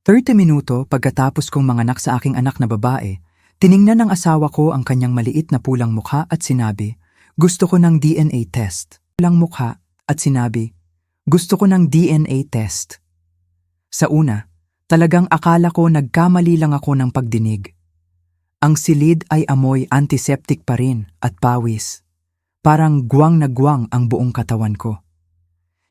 30 minuto pagkatapos kong manganak sa aking anak na babae, tiningnan ng asawa ko ang kanyang maliit na pulang mukha at sinabi, "Gusto ko ng DNA test." Pulang mukha at sinabi, "Gusto ko ng DNA test." Sa una, talagang akala ko nagkamali lang ako ng pagdinig. Ang silid ay amoy antiseptic pa rin at pawis. Parang guwang na guwang ang buong katawan ko.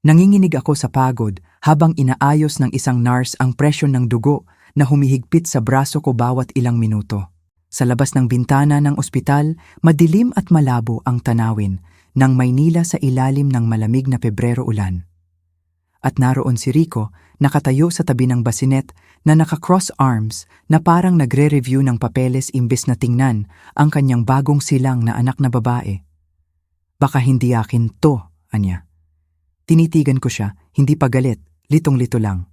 Nanginginig ako sa pagod habang inaayos ng isang nurse ang presyon ng dugo na humihigpit sa braso ko bawat ilang minuto. Sa labas ng bintana ng ospital, madilim at malabo ang tanawin ng Maynila sa ilalim ng malamig na Pebrero ulan. At naroon si Rico, nakatayo sa tabi ng basinet na naka-cross arms na parang nagre-review ng papeles imbes na tingnan ang kanyang bagong silang na anak na babae. "Baka hindi akin to," anya. Tinitigan ko siya, hindi pa galit, litong-lito lang.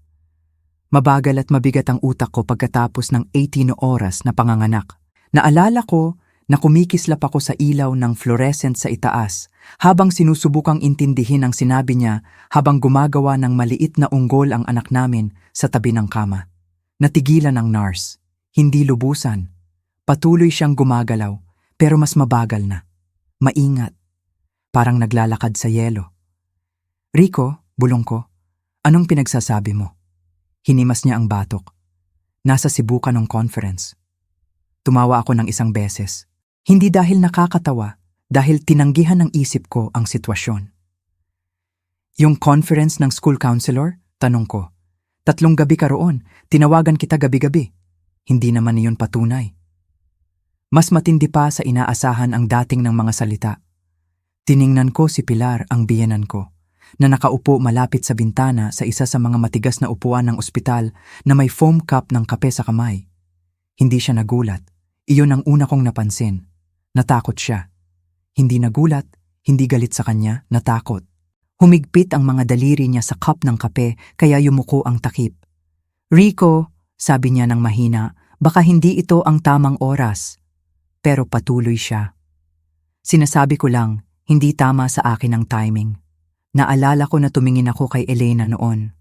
Mabagal at mabigat ang utak ko pagkatapos ng 18 oras na panganganak. Naalala ko na kumikislap ako sa ilaw ng fluorescent sa itaas habang sinusubukang intindihin ang sinabi niya habang gumagawa ng maliit na unggol ang anak namin sa tabi ng kama. Natigilan ang nurse. Hindi lubusan. Patuloy siyang gumagalaw, pero mas mabagal na. Maingat. Parang naglalakad sa yelo. "Rico," bulong ko, "anong pinagsasabi mo?" Hinimas niya ang batok. "Nasa Cebu ka nung conference." Tumawa ako ng isang beses. Hindi dahil nakakatawa, dahil tinanggihan ng isip ko ang sitwasyon. "Yung conference ng school counselor?" tanong ko. "3 gabi ka roon, tinawagan kita gabi-gabi." Hindi naman iyon patunay. Mas matindi pa sa inaasahan ang dating ng mga salita. Tiningnan ko si Pilar, ang biyenan ko, na nakaupo malapit sa bintana sa isa sa mga matigas na upuan ng ospital na may foam cup ng kape sa kamay. Hindi siya nagulat. Iyon ang una kong napansin. Natakot siya. Hindi nagulat, hindi galit sa kanya, natakot. Humigpit ang mga daliri niya sa cup ng kape kaya yumuko ang takip. "Rico," sabi niya ng mahina, "baka hindi ito ang tamang oras." Pero patuloy siya. Sinasabi ko lang, hindi tama sa akin ang timing. Naalala ko na tumingin ako kay Elena noon.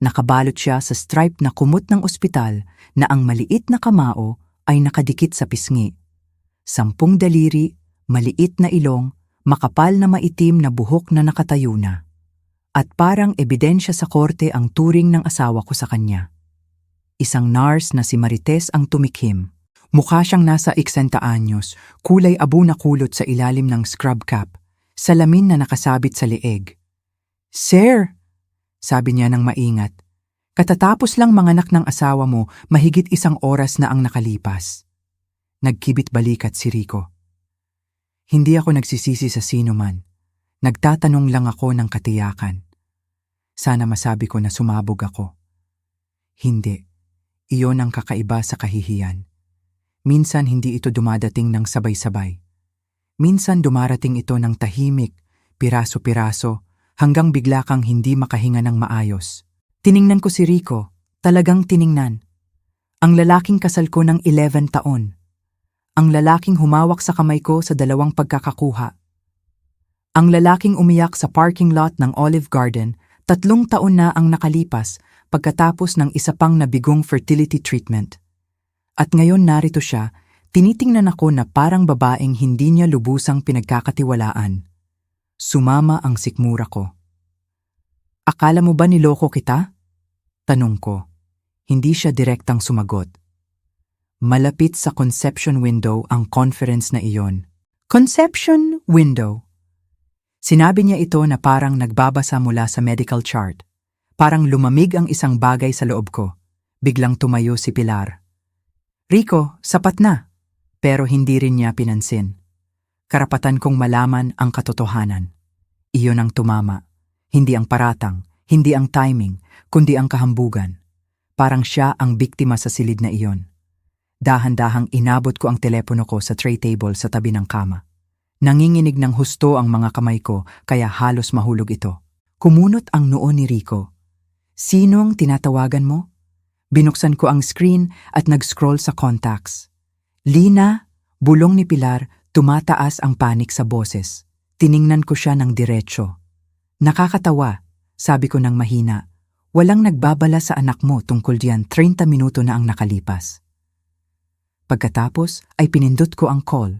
Nakabalot siya sa stripe na kumot ng ospital na ang maliit na kamao ay nakadikit sa pisngi. 10 daliri, maliit na ilong, makapal na maitim na buhok na nakatayo na. At parang ebidensya sa korte ang turing ng asawa ko sa kanya. Isang nurse na si Marites ang tumikhim. Mukha siyang nasa 60 anyos, kulay abo na kulot sa ilalim ng scrub cap, salamin na nakasabit sa leeg. "Sir," sabi niya ng maingat, "katatapos lang manganak ng asawa mo, mahigit 1 oras na ang nakalipas." Nagkibit balikat si Rico. Hindi ako nagsisisi sa sino man. Nagtatanong lang ako ng katiyakan. Sana masabi ko na sumabog ako. Hindi. Iyon ang kakaiba sa kahihiyan. Minsan hindi ito dumadating ng sabay-sabay. Minsan dumarating ito ng tahimik, piraso-piraso, hanggang bigla kang hindi makahinga ng maayos. Tiningnan ko si Rico, talagang tiningnan. Ang lalaking kasal ko ng 11 taon. Ang lalaking humawak sa kamay ko sa 2 pagkakakuha. Ang lalaking umiyak sa parking lot ng Olive Garden, 3 taon na ang nakalipas pagkatapos ng isa pang nabigong fertility treatment. At ngayon narito siya, tinitingnan ako na parang babaeng hindi niya lubusang pinagkakatiwalaan. Sumama ang sikmura ko. "Akala mo ba niloko kita?" tanong ko. Hindi siya direktang sumagot. Malapit sa conception window ang conference na iyon. Conception window. Sinabi niya ito na parang nagbabasa mula sa medical chart. Parang lumamig ang isang bagay sa loob ko. Biglang tumayo si Pilar. "Rico, sapat na." Pero hindi rin niya pinansin. Karapatan kong malaman ang katotohanan. Iyon ang tumama. Hindi ang paratang, hindi ang timing, kundi ang kahambugan. Parang siya ang biktima sa silid na iyon. Dahan-dahang inabot ko ang telepono ko sa tray table sa tabi ng kama. Nanginginig ng husto ang mga kamay ko kaya halos mahulog ito. Kumunot ang noo ni Rico. "Sinong tinatawagan mo?" Binuksan ko ang screen at nag-scroll sa contacts. "Lina," bulong ni Pilar, tumataas ang panik sa boses. Tiningnan ko siya ng diretsyo. "Nakakatawa," sabi ko ng mahina. Walang nagbabala sa anak mo tungkol diyan 30 minuto na ang nakalipas. Pagkatapos ay pinindot ko ang call.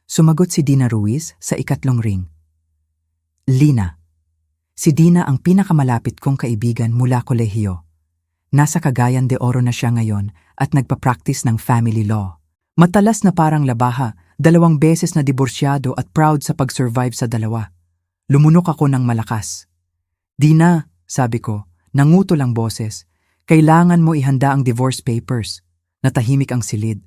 Sumagot si Dina Ruiz sa ikatlong ring. Lina. Si Dina ang pinakamalapit kong kaibigan mula kolehiyo. Nasa Cagayan de Oro na siya ngayon at nagpa-practice ng family law. Matalas na parang labaha, 2 beses na diborsyado at proud sa pag-survive sa dalawa. Lumunok ako ng malakas. Dina, sabi ko, nangutol ang boses. Kailangan mo ihanda ang divorce papers. Natahimik ang silid.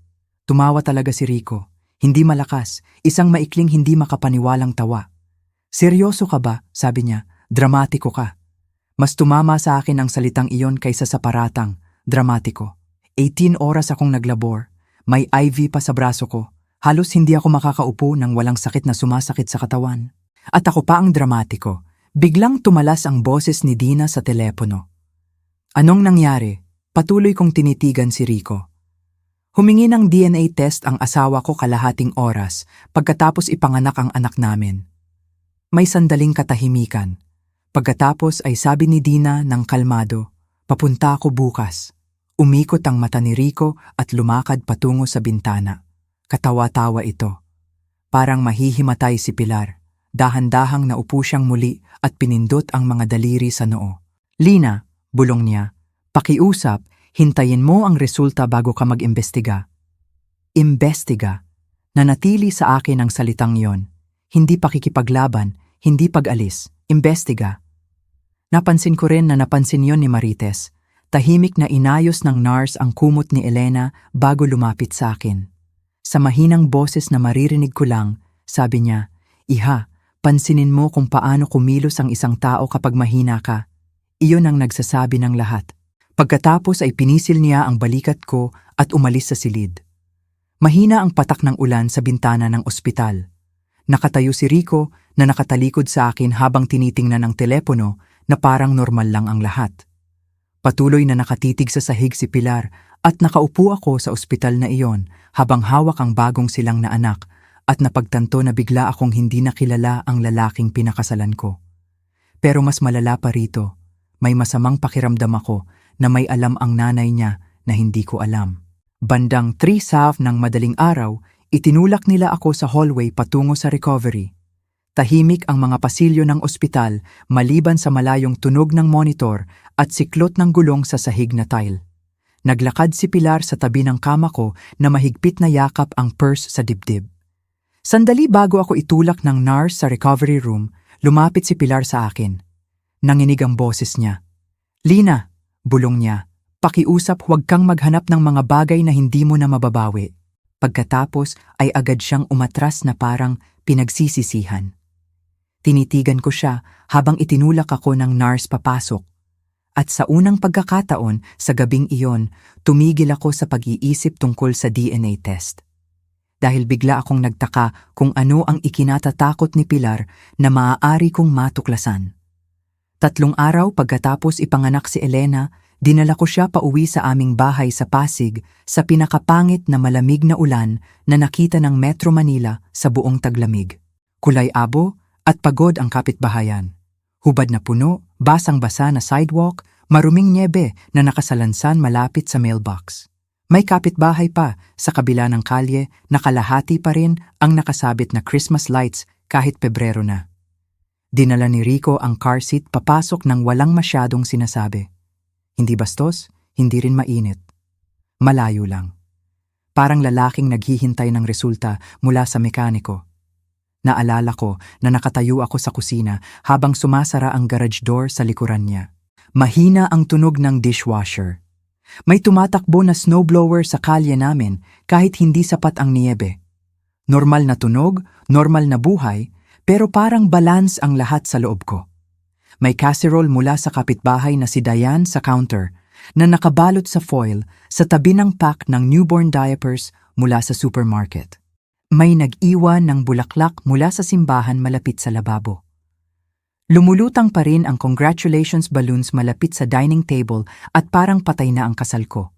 Tumawa talaga si Rico. Hindi malakas, isang maikling hindi makapaniwalang tawa. Seryoso ka ba? Sabi niya. Dramatiko ka. Mas tumama sa akin ang salitang iyon kaysa sa paratang, dramatiko. 18 oras akong naglabor. May IV pa sa braso ko. Halos hindi ako makakaupo nang walang sakit na sumasakit sa katawan. At ako pa ang dramatiko. Biglang tumalas ang boses ni Dina sa telepono. Anong nangyari? Patuloy kong tinitigan si Rico. Humingi ng DNA test ang asawa ko kalahating oras pagkatapos ipanganak ang anak namin. May sandaling katahimikan. Pagkatapos ay sabi ni Dina ng kalmado, papunta ako bukas. Umikot ang mata ni Rico at lumakad patungo sa bintana. Katawa-tawa ito. Parang mahihimatay si Pilar. Dahan-dahang naupo siyang muli at pinindot ang mga daliri sa noo. Lina, bulong niya, pakiusap, hintayin mo ang resulta bago ka mag-imbestiga. Imbestiga. Nanatili sa akin ang salitang yon. Hindi pakikipaglaban, hindi pag-alis. Imbestiga. Napansin ko rin na napansin yon ni Marites. Tahimik na inayos ng nurse ang kumot ni Elena bago lumapit sa akin. Sa mahinang boses na maririnig ko lang, sabi niya, Iha, pansinin mo kung paano kumilos ang isang tao kapag mahina ka. Iyon ang nagsasabi ng lahat. Pagkatapos ay pinisil niya ang balikat ko at umalis sa silid. Mahina ang patak ng ulan sa bintana ng ospital. Nakatayo si Rico na nakatalikod sa akin habang tinitingnan ang telepono na parang normal lang ang lahat. Patuloy na nakatitig sa sahig si Pilar at nakaupo ako sa ospital na iyon habang hawak ang bagong silang na anak at napagtanto na bigla akong hindi nakilala ang lalaking pinakasalan ko. Pero mas malala pa rito, may masamang pakiramdam ako na may alam ang nanay niya na hindi ko alam. Bandang 3 SAF ng madaling araw, itinulak nila ako sa hallway patungo sa recovery. Tahimik ang mga pasilyo ng ospital maliban sa malayong tunog ng monitor at siklot ng gulong sa sahig na tile. Naglakad si Pilar sa tabi ng kama ko na mahigpit na yakap ang purse sa dibdib. Sandali bago ako itulak ng nurse sa recovery room, lumapit si Pilar sa akin. Nanginig ang boses niya. Lina, bulong niya, pakiusap huwag kang maghanap ng mga bagay na hindi mo na mababawi. Pagkatapos ay agad siyang umatras na parang pinagsisisihan. Tinitigan ko siya habang itinulak ako ng nurse papasok. At sa unang pagkakataon sa gabing iyon, tumigil ako sa pag-iisip tungkol sa DNA test. Dahil bigla akong nagtaka kung ano ang ikinatatakot ni Pilar na maaari kong matuklasan. 3 araw pagkatapos ipanganak si Elena, dinala ko siya pauwi sa aming bahay sa Pasig sa pinakapangit na malamig na ulan na nakita ng Metro Manila sa buong taglamig. Kulay abo at pagod ang kapitbahayan. Hubad na puno, basang-basa na sidewalk, maruming nyebe na nakasalansan malapit sa mailbox. May kapitbahay pa sa kabila ng kalye na kalahati pa rin ang nakasabit na Christmas lights kahit Pebrero na. Dinala ni Rico ang car seat papasok ng walang masyadong sinasabi. Hindi bastos, hindi rin mainit. Malayo lang. Parang lalaking naghihintay ng resulta mula sa mekaniko. Naalala ko na nakatayo ako sa kusina habang sumasara ang garage door sa likuran niya. Mahina ang tunog ng dishwasher. May tumatakbo na snowblower sa kalye namin kahit hindi sapat ang niyebe. Normal na tunog, normal na buhay, pero parang balance ang lahat sa loob ko. May casserole mula sa kapitbahay na si Diane sa counter na nakabalot sa foil sa tabi ng pack ng newborn diapers mula sa supermarket. May nag-iwan ng bulaklak mula sa simbahan malapit sa lababo. Lumulutang pa rin ang congratulations balloons malapit sa dining table at parang patay na ang kasal ko.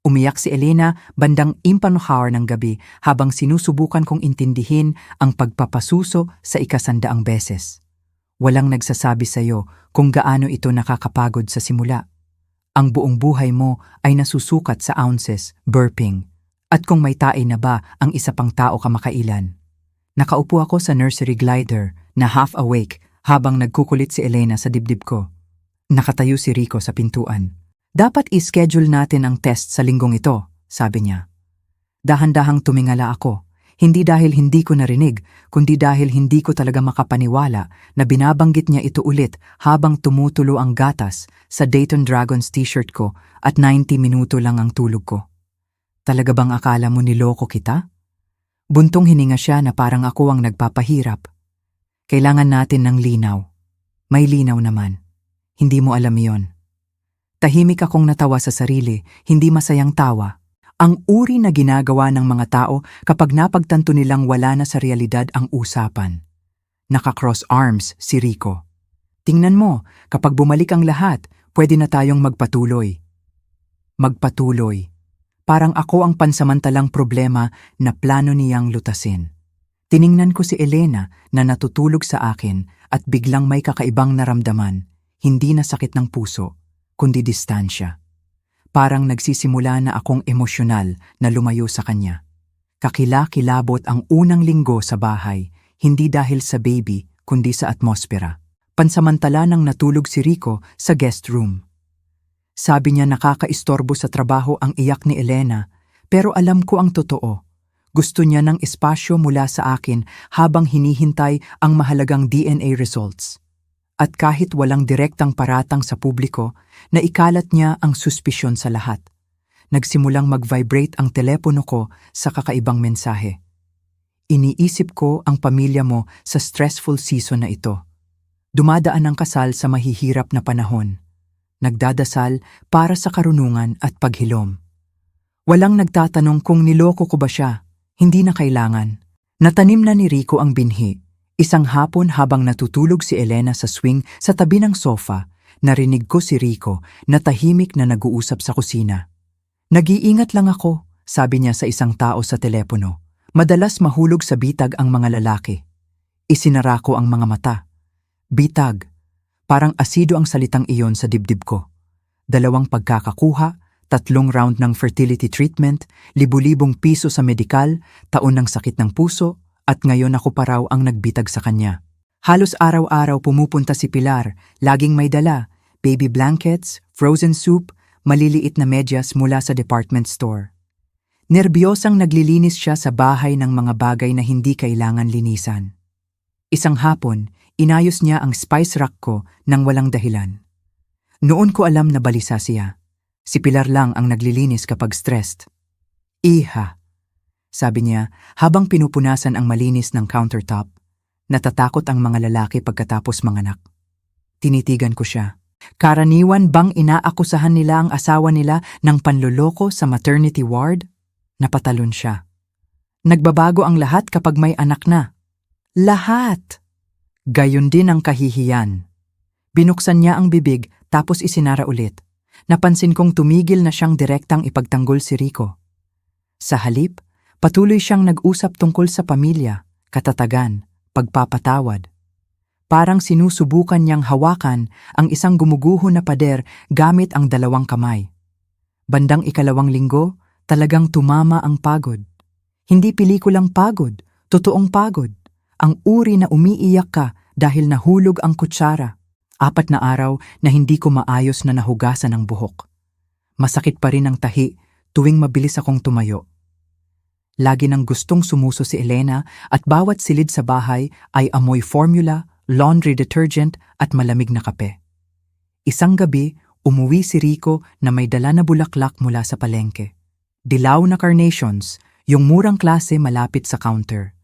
Umiyak si Elena bandang 1 ng gabi habang sinusubukan kong intindihin ang pagpapasuso sa 100 beses. Walang nagsasabi sa'yo kung gaano ito nakakapagod sa simula. Ang buong buhay mo ay nasusukat sa ounces, burping. At kung may tae na ba ang isa pang tao kamakailan. Nakaupo ako sa nursery glider na half awake habang nagkukulit si Elena sa dibdib ko. Nakatayo si Rico sa pintuan. Dapat i-schedule natin ang test sa linggong ito, sabi niya. Dahan-dahang tumingala ako. Hindi dahil hindi ko narinig, kundi dahil hindi ko talaga makapaniwala na binabanggit niya ito ulit habang tumutulo ang gatas sa Dayton Dragons t-shirt ko at 90 minuto lang ang tulog ko. Talaga bang akala mo niloko kita? Buntong hininga siya na parang ako ang nagpapahirap. Kailangan natin ng linaw. May linaw naman. Hindi mo alam yon. Tahimik akong natawa sa sarili, hindi masayang tawa. Ang uri na ginagawa ng mga tao kapag napagtanto nilang wala na sa realidad ang usapan. Naka-cross arms si Rico. Tingnan mo, kapag bumalik ang lahat, pwede na tayong magpatuloy. Magpatuloy. Parang ako ang pansamantalang problema na plano niyang lutasin. Tiningnan ko si Elena na natutulog sa akin at biglang may kakaibang naramdaman, hindi na sakit ng puso, kundi distansya. Parang nagsisimula na akong emosyonal na lumayo sa kanya. Kakilakilabot ang unang linggo sa bahay, hindi dahil sa baby, kundi sa atmosfera. Pansamantala nang natulog si Rico sa guest room. Sabi niya nakakaistorbo sa trabaho ang iyak ni Elena, pero alam ko ang totoo. Gusto niya ng espasyo mula sa akin habang hinihintay ang mahalagang DNA results. At kahit walang direktang paratang sa publiko, naikalat niya ang suspisyon sa lahat. Nagsimulang mag-vibrate ang telepono ko sa kakaibang mensahe. Iniisip ko ang pamilya mo sa stressful season na ito. Dumadaan ang kasal sa mahihirap na panahon. Nagdadasal para sa karunungan at paghilom. Walang nagtatanong kung niloko ko ba siya, hindi na kailangan. Natanim na ni Rico ang binhi. Isang hapon habang natutulog si Elena sa swing sa tabi ng sofa, narinig ko si Rico na tahimik na nag-uusap sa kusina. Nag-iingat lang ako, sabi niya sa isang tao sa telepono. Madalas mahulog sa bitag ang mga lalaki. Isinara ko ang mga mata. Bitag. Parang asido ang salitang iyon sa dibdib ko. 2 pagkakakuha, 3 round ng fertility treatment, libu-libong piso sa medikal, taon ng sakit ng puso, at ngayon ako pa raw ang nagbitag sa kanya. Halos araw-araw pumupunta si Pilar, laging may dala, baby blankets, frozen soup, maliliit na medyas mula sa department store. Nerbiyosang naglilinis siya sa bahay ng mga bagay na hindi kailangan linisan. Isang hapon, inayos niya ang spice rack ko nang walang dahilan. Noon ko alam na balisa siya. Si Pilar lang ang naglilinis kapag stressed. Iha, sabi niya habang pinupunasan ang malinis ng countertop. Natatakot ang mga lalaki pagkatapos manganak. Tinitigan ko siya. Karaniwan bang inaakusahan nila ang asawa nila ng panloloko sa maternity ward? Napatalon siya. Nagbabago ang lahat kapag may anak na. Lahat! Gayon din ang kahihiyan. Binuksan niya ang bibig tapos isinara ulit. Napansin kong tumigil na siyang direktang ipagtanggol si Rico. Sa halip, patuloy siyang nag-usap tungkol sa pamilya, katatagan, pagpapatawad. Parang sinusubukan niyang hawakan ang isang gumuguho na pader gamit ang 2 kamay. Bandang 2 linggo, talagang tumama ang pagod. Hindi pelikulang pagod, totoong pagod. Ang uri na umiiyak ka dahil nahulog ang kutsara. 4 na araw na hindi ko maayos na nahugasan ang buhok. Masakit pa rin ang tahi tuwing mabilis akong tumayo. Lagi nang gustong sumuso si Elena at bawat silid sa bahay ay amoy formula, laundry detergent at malamig na kape. Isang gabi, umuwi si Rico na may dala na bulaklak mula sa palengke. Dilaw na carnations, yung murang klase malapit sa counter.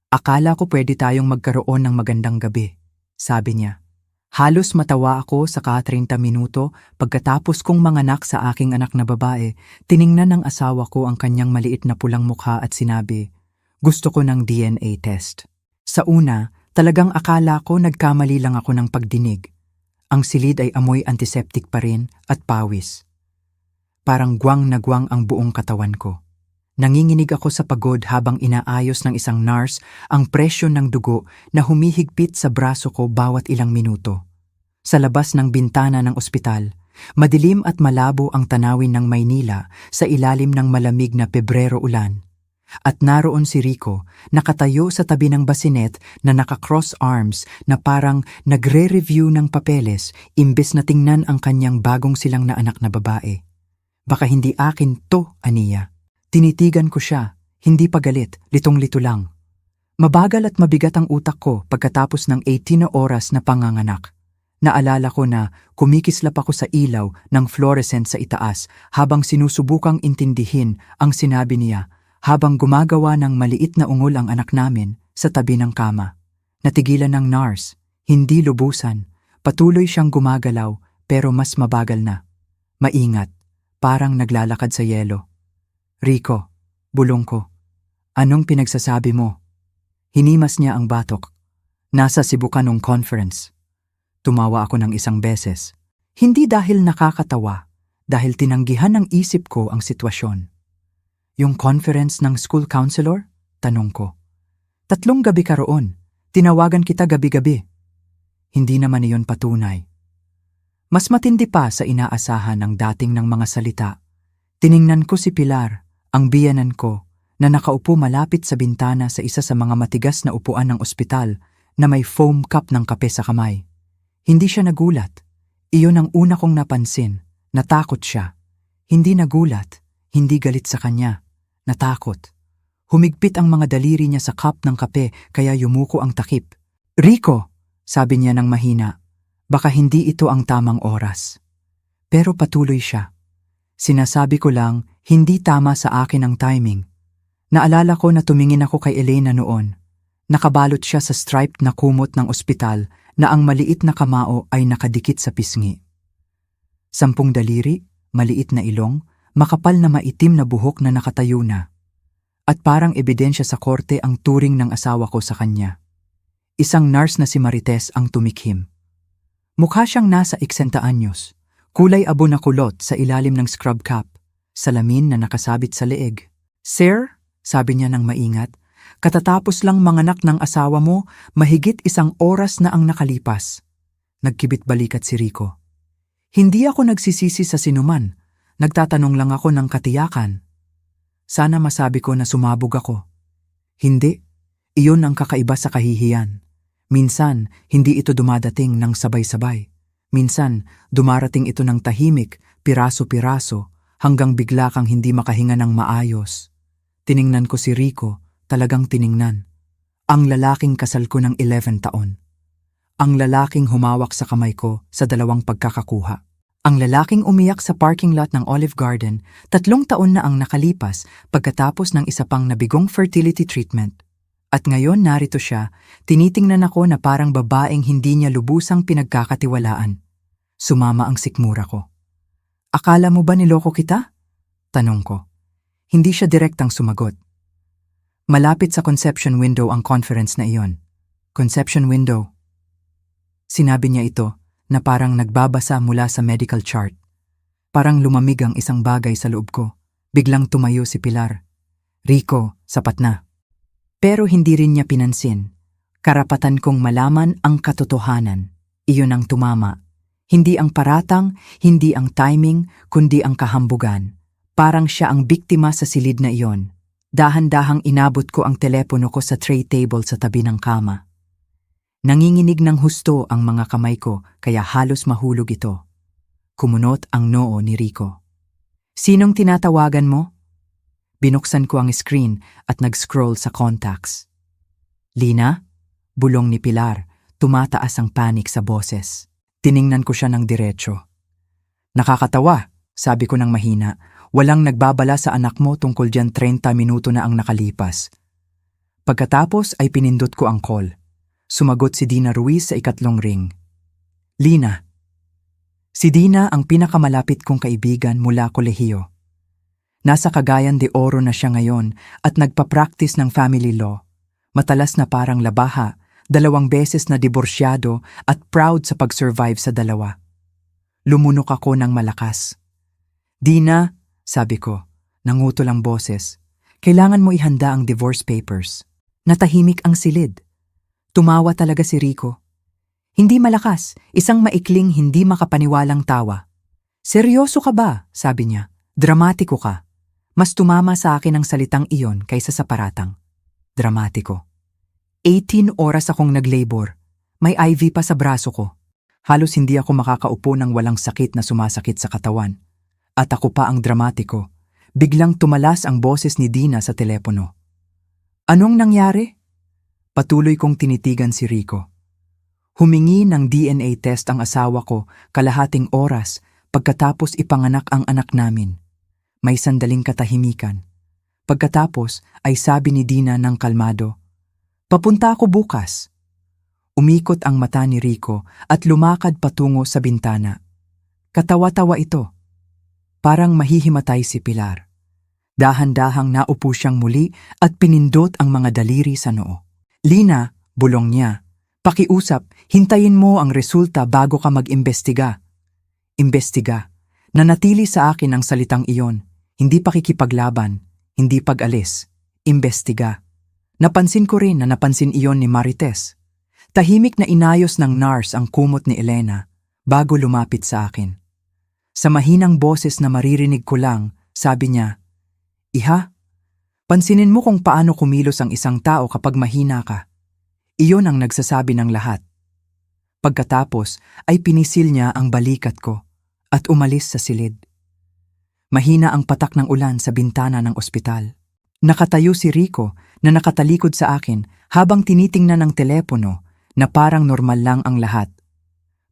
Akala ko pwede tayong magkaroon ng magandang gabi, sabi niya. Halos matawa ako sa 30 minuto pagkatapos kong manganak sa aking anak na babae. Tiningnan ng asawa ko ang kanyang maliit na pulang mukha at sinabi, gusto ko ng DNA test. Sa una, talagang akala ko nagkamali lang ako ng pagdinig. Ang silid ay amoy antiseptic pa rin at pawis. Parang guwang na guwang ang buong katawan ko. Nanginginig ako sa pagod habang inaayos ng isang nurse ang presyo ng dugo na humihigpit sa braso ko bawat ilang minuto. Sa labas ng bintana ng ospital, madilim at malabo ang tanawin ng Maynila sa ilalim ng malamig na Pebrero ulan. At naroon si Rico, nakatayo sa tabi ng basinet na naka-cross arms na parang nagre-review ng papeles imbes na tingnan ang kanyang bagong silang na anak na babae. Baka hindi akin to, aniya. Tinitigan ko siya, hindi pa galit, litong-lito lang. Mabagal at mabigat ang utak ko pagkatapos ng 18 na oras na panganganak. Naalala ko na kumikislap ako sa ilaw ng fluorescent sa itaas habang sinusubukang intindihin ang sinabi niya habang gumagawa ng maliit na ungol ang anak namin sa tabi ng kama. Natigilan ng nurse, hindi lubusan, patuloy siyang gumagalaw pero mas mabagal na. Maingat, parang naglalakad sa yelo. Rico, bulong ko. Anong pinagsasabi mo? Hinimas niya ang batok. Nasa Cebu ka nung conference. Tumawa ako ng isang beses. Hindi dahil nakakatawa, dahil tinanggihan ng isip ko ang sitwasyon. Yung conference ng school counselor? Tanong ko. 3 gabi ka roon. Tinawagan kita gabi-gabi. Hindi naman iyon patunay. Mas matindi pa sa inaasahan ng dating ng mga salita. Tiningnan ko si Pilar, ang biyanan ko, na nakaupo malapit sa bintana sa isa sa mga matigas na upuan ng ospital na may foam cup ng kape sa kamay. Hindi siya nagulat. Iyon ang una kong napansin. Natakot siya. Hindi nagulat, hindi galit sa kanya. Natakot. Humigpit ang mga daliri niya sa cup ng kape kaya yumuko ang takip. Rico, sabi niya ng mahina, baka hindi ito ang tamang oras. Pero patuloy siya. Sinasabi ko lang, hindi tama sa akin ang timing. Naalala ko na tumingin ako kay Elena noon. Nakabalot siya sa striped na kumot ng ospital na ang maliit na kamao ay nakadikit sa pisngi. 10 daliri, maliit na ilong, makapal na maitim na buhok na nakatayo na. At parang ebidensya sa korte ang turing ng asawa ko sa kanya. Isang nurse na si Marites ang tumikhim. Mukha siyang nasa 60 anyos. Kulay abo na kulot sa ilalim ng scrub cap, salamin na nakasabit sa leeg. Sir, sabi niya ng maingat, katatapos lang manganak ng asawa mo, mahigit 1 oras na ang nakalipas. Nagkibit balikat si Rico. Hindi ako nagsisisi sa sinuman, nagtatanong lang ako ng katiyakan. Sana masabi ko na sumabog ako. Hindi, iyon ang kakaiba sa kahihiyan. Minsan, hindi ito dumadating ng sabay-sabay. Minsan, dumarating ito ng tahimik, piraso-piraso, hanggang bigla kang hindi makahinga ng maayos. Tiningnan ko si Rico, talagang tiningnan. Ang lalaking kasal ko ng 11 taon. Ang lalaking humawak sa kamay ko sa 2 pagkakakuha. Ang lalaking umiyak sa parking lot ng Olive Garden, 3 taon na ang nakalipas pagkatapos ng isa pang nabigong fertility treatment. At ngayon narito siya, tinitingnan ako na parang babaeng hindi niya lubusang pinagkakatiwalaan. Sumama ang sikmura ko. Akala mo ba niloko kita? Tanong ko. Hindi siya direktang sumagot. Malapit sa conception window ang conference na iyon. Conception window. Sinabi niya ito na parang nagbabasa mula sa medical chart. Parang lumamig ang isang bagay sa loob ko. Biglang tumayo si Pilar. Rico, sapat na. Pero hindi rin niya pinansin. Karapatan kong malaman ang katotohanan. Iyon ang tumama. Hindi ang paratang, hindi ang timing, kundi ang kahambugan. Parang siya ang biktima sa silid na iyon. Dahan-dahang inabot ko ang telepono ko sa tray table sa tabi ng kama. Nanginginig ng husto ang mga kamay ko kaya halos mahulog ito. Kumunot ang noo ni Rico. Sinong tinatawagan mo? Binuksan ko ang screen at nag-scroll sa contacts. Lina? Bulong ni Pilar, tumataas ang panik sa boses. Tiningnan ko siya ng diretso. Nakakatawa, sabi ko ng mahina, walang nagbabala sa anak mo tungkol dyan 30 minuto na ang nakalipas. Pagkatapos ay pinindot ko ang call. Sumagot si Dina Ruiz sa 3 ring. Lina. Si Dina ang pinakamalapit kong kaibigan mula kolehiyo. Nasa Cagayan de Oro na siya ngayon at nagpa-practice ng family law. Matalas na parang labaha, 2 beses na diborsyado at proud sa pag-survive sa 2. Lumunok ako ng malakas. Dina, sabi ko, nangutol ang boses. Kailangan mo ihanda ang divorce papers. Natahimik ang silid. Tumawa talaga si Rico. Hindi malakas, isang maikling hindi makapaniwalang tawa. Seryoso ka ba? Sabi niya. Dramatiko ka. Mas tumama sa akin ang salitang iyon kaysa sa paratang. Dramatiko. 18 oras akong nag-labor. May IV pa sa braso ko. Halos hindi ako makakaupo ng walang sakit na sumasakit sa katawan. At ako pa ang dramatiko. Biglang tumalas ang boses ni Dina sa telepono. Anong nangyari? Patuloy kong tinitigan si Rico. Humingi ng DNA test ang asawa ko kalahating oras pagkatapos ipanganak ang anak namin. May sandaling katahimikan. Pagkatapos ay sabi ni Dina ng kalmado, "Papunta ako bukas." Umikot ang mata ni Rico at lumakad patungo sa bintana. Katawa-tawa ito. Parang mahihimatay si Pilar. Dahan-dahang naupo siyang muli at pinindot ang mga daliri sa noo. "Lina," bulong niya, "pakiusap, hintayin mo ang resulta bago ka mag-imbestiga." Imbestiga. Nanatili sa akin ang salitang iyon. Hindi pakikipaglaban, hindi pag-alis. Imbestiga. Napansin ko rin na napansin iyon ni Marites. Tahimik na inayos ng nurse ang kumot ni Elena bago lumapit sa akin. Sa mahinang boses na maririnig ko lang, sabi niya, "Iha, pansinin mo kung paano kumilos ang isang tao kapag mahina ka. Iyon ang nagsasabi ng lahat." Pagkatapos ay pinisil niya ang balikat ko at umalis sa silid. Mahina ang patak ng ulan sa bintana ng ospital. Nakatayo si Rico na nakatalikod sa akin habang tinitingnan ng telepono na parang normal lang ang lahat.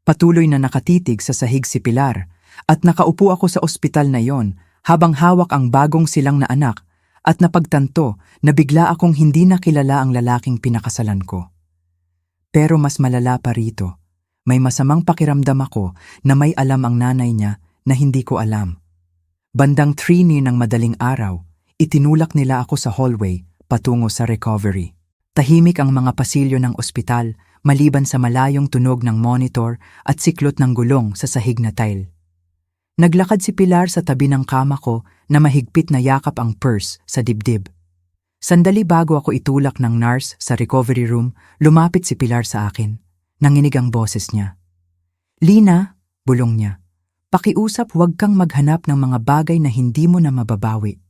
Patuloy na nakatitig sa sahig si Pilar at nakaupo ako sa ospital na yon habang hawak ang bagong silang na anak at napagtanto na bigla akong hindi nakilala ang lalaking pinakasalan ko. Pero mas malala pa rito, may masamang pakiramdam ako na may alam ang nanay niya na hindi ko alam. Bandang 3 ng madaling araw, itinulak nila ako sa hallway patungo sa recovery. Tahimik ang mga pasilyo ng ospital maliban sa malayong tunog ng monitor at siklot ng gulong sa sahig na tile. Naglakad si Pilar sa tabi ng kama ko na mahigpit na yakap ang purse sa dibdib. Sandali bago ako itulak ng nurse sa recovery room, lumapit si Pilar sa akin. Nanginig ang boses niya. "Lina," bulong niya, "pakiusap huwag kang maghanap ng mga bagay na hindi mo na mababawi."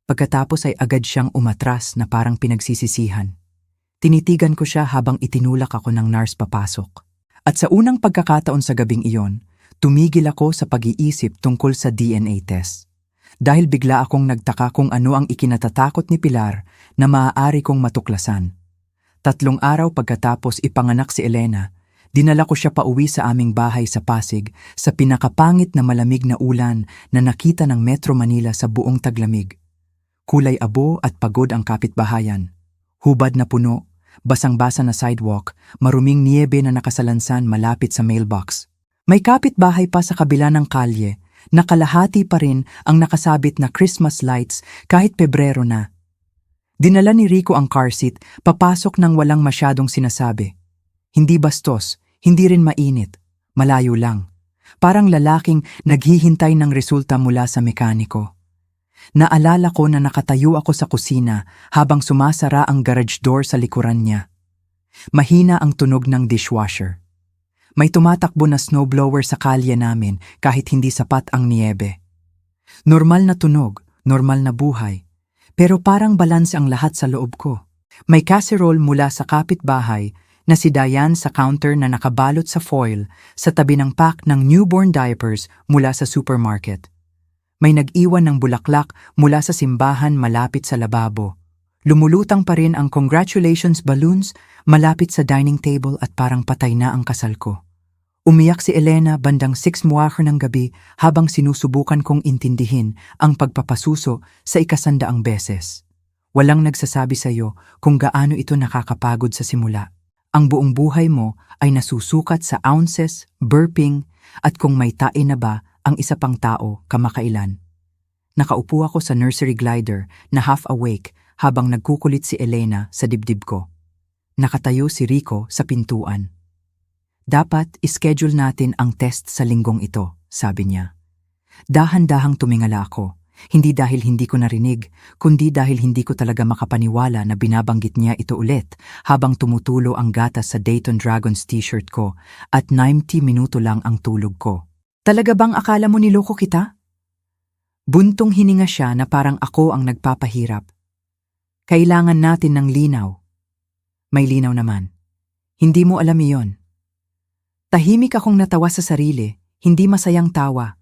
Pagkatapos ay agad siyang umatras na parang pinagsisisihan. Tinitigan ko siya habang itinulak ako ng nurse papasok. At sa unang pagkakataon sa gabing iyon, tumigil ako sa pag-iisip tungkol sa DNA test. Dahil bigla akong nagtaka kung ano ang ikinatatakot ni Pilar na maaari kong matuklasan. 3 araw pagkatapos ipanganak si Elena, dinala ko siya pauwi sa aming bahay sa Pasig sa pinakapangit na malamig na ulan na nakita ng Metro Manila sa buong taglamig. Kulay abo at pagod ang kapitbahayan. Hubad na puno, basang-basa na sidewalk, maruming niyebe na nakasalansan malapit sa mailbox. May kapitbahay pa sa kabila ng kalye, na kalahati pa rin ang nakasabit na Christmas lights kahit Pebrero na. Dinala ni Rico ang car seat, papasok nang walang masyadong sinasabi. Hindi bastos, hindi rin mainit, malayo lang. Parang lalaking naghihintay ng resulta mula sa mekaniko. Naalala ko na nakatayo ako sa kusina habang sumasara ang garage door sa likuran niya. Mahina ang tunog ng dishwasher. May tumatakbo na snowblower sa kalye namin kahit hindi sapat ang niyebe. Normal na tunog, normal na buhay. Pero parang balanse ang lahat sa loob ko. May casserole mula sa kapitbahay na si Diane sa counter na nakabalot sa foil sa tabi ng pack ng newborn diapers mula sa supermarket. May nag-iwan ng bulaklak mula sa simbahan malapit sa lababo. Lumulutang pa rin ang congratulations balloons malapit sa dining table at parang patay na ang kasal ko. Umiyak si Elena bandang 6 ng gabi habang sinusubukan kong intindihin ang pagpapasuso sa 100 beses. Walang nagsasabi sa'yo kung gaano ito nakakapagod sa simula. Ang buong buhay mo ay nasusukat sa ounces, burping, at kung may tae na ba ang isa pang tao kamakailan. Nakaupo ako sa nursery glider na half awake habang nagkukulit si Elena sa dibdib ko. Nakatayo si Rico sa pintuan. "Dapat ischedule natin ang test sa linggong ito," sabi niya. Dahan-dahang tumingala ako. Hindi dahil hindi ko narinig, kundi dahil hindi ko talaga makapaniwala na binabanggit niya ito ulit habang tumutulo ang gatas sa Dayton Dragons t-shirt ko at 90 minuto lang ang tulog ko. Talaga bang akala mo niloko kita? Buntong hininga siya na parang ako ang nagpapahirap. Kailangan natin ng linaw. May linaw naman. Hindi mo alam iyon. Tahimik akong natawa sa sarili, hindi masayang tawa.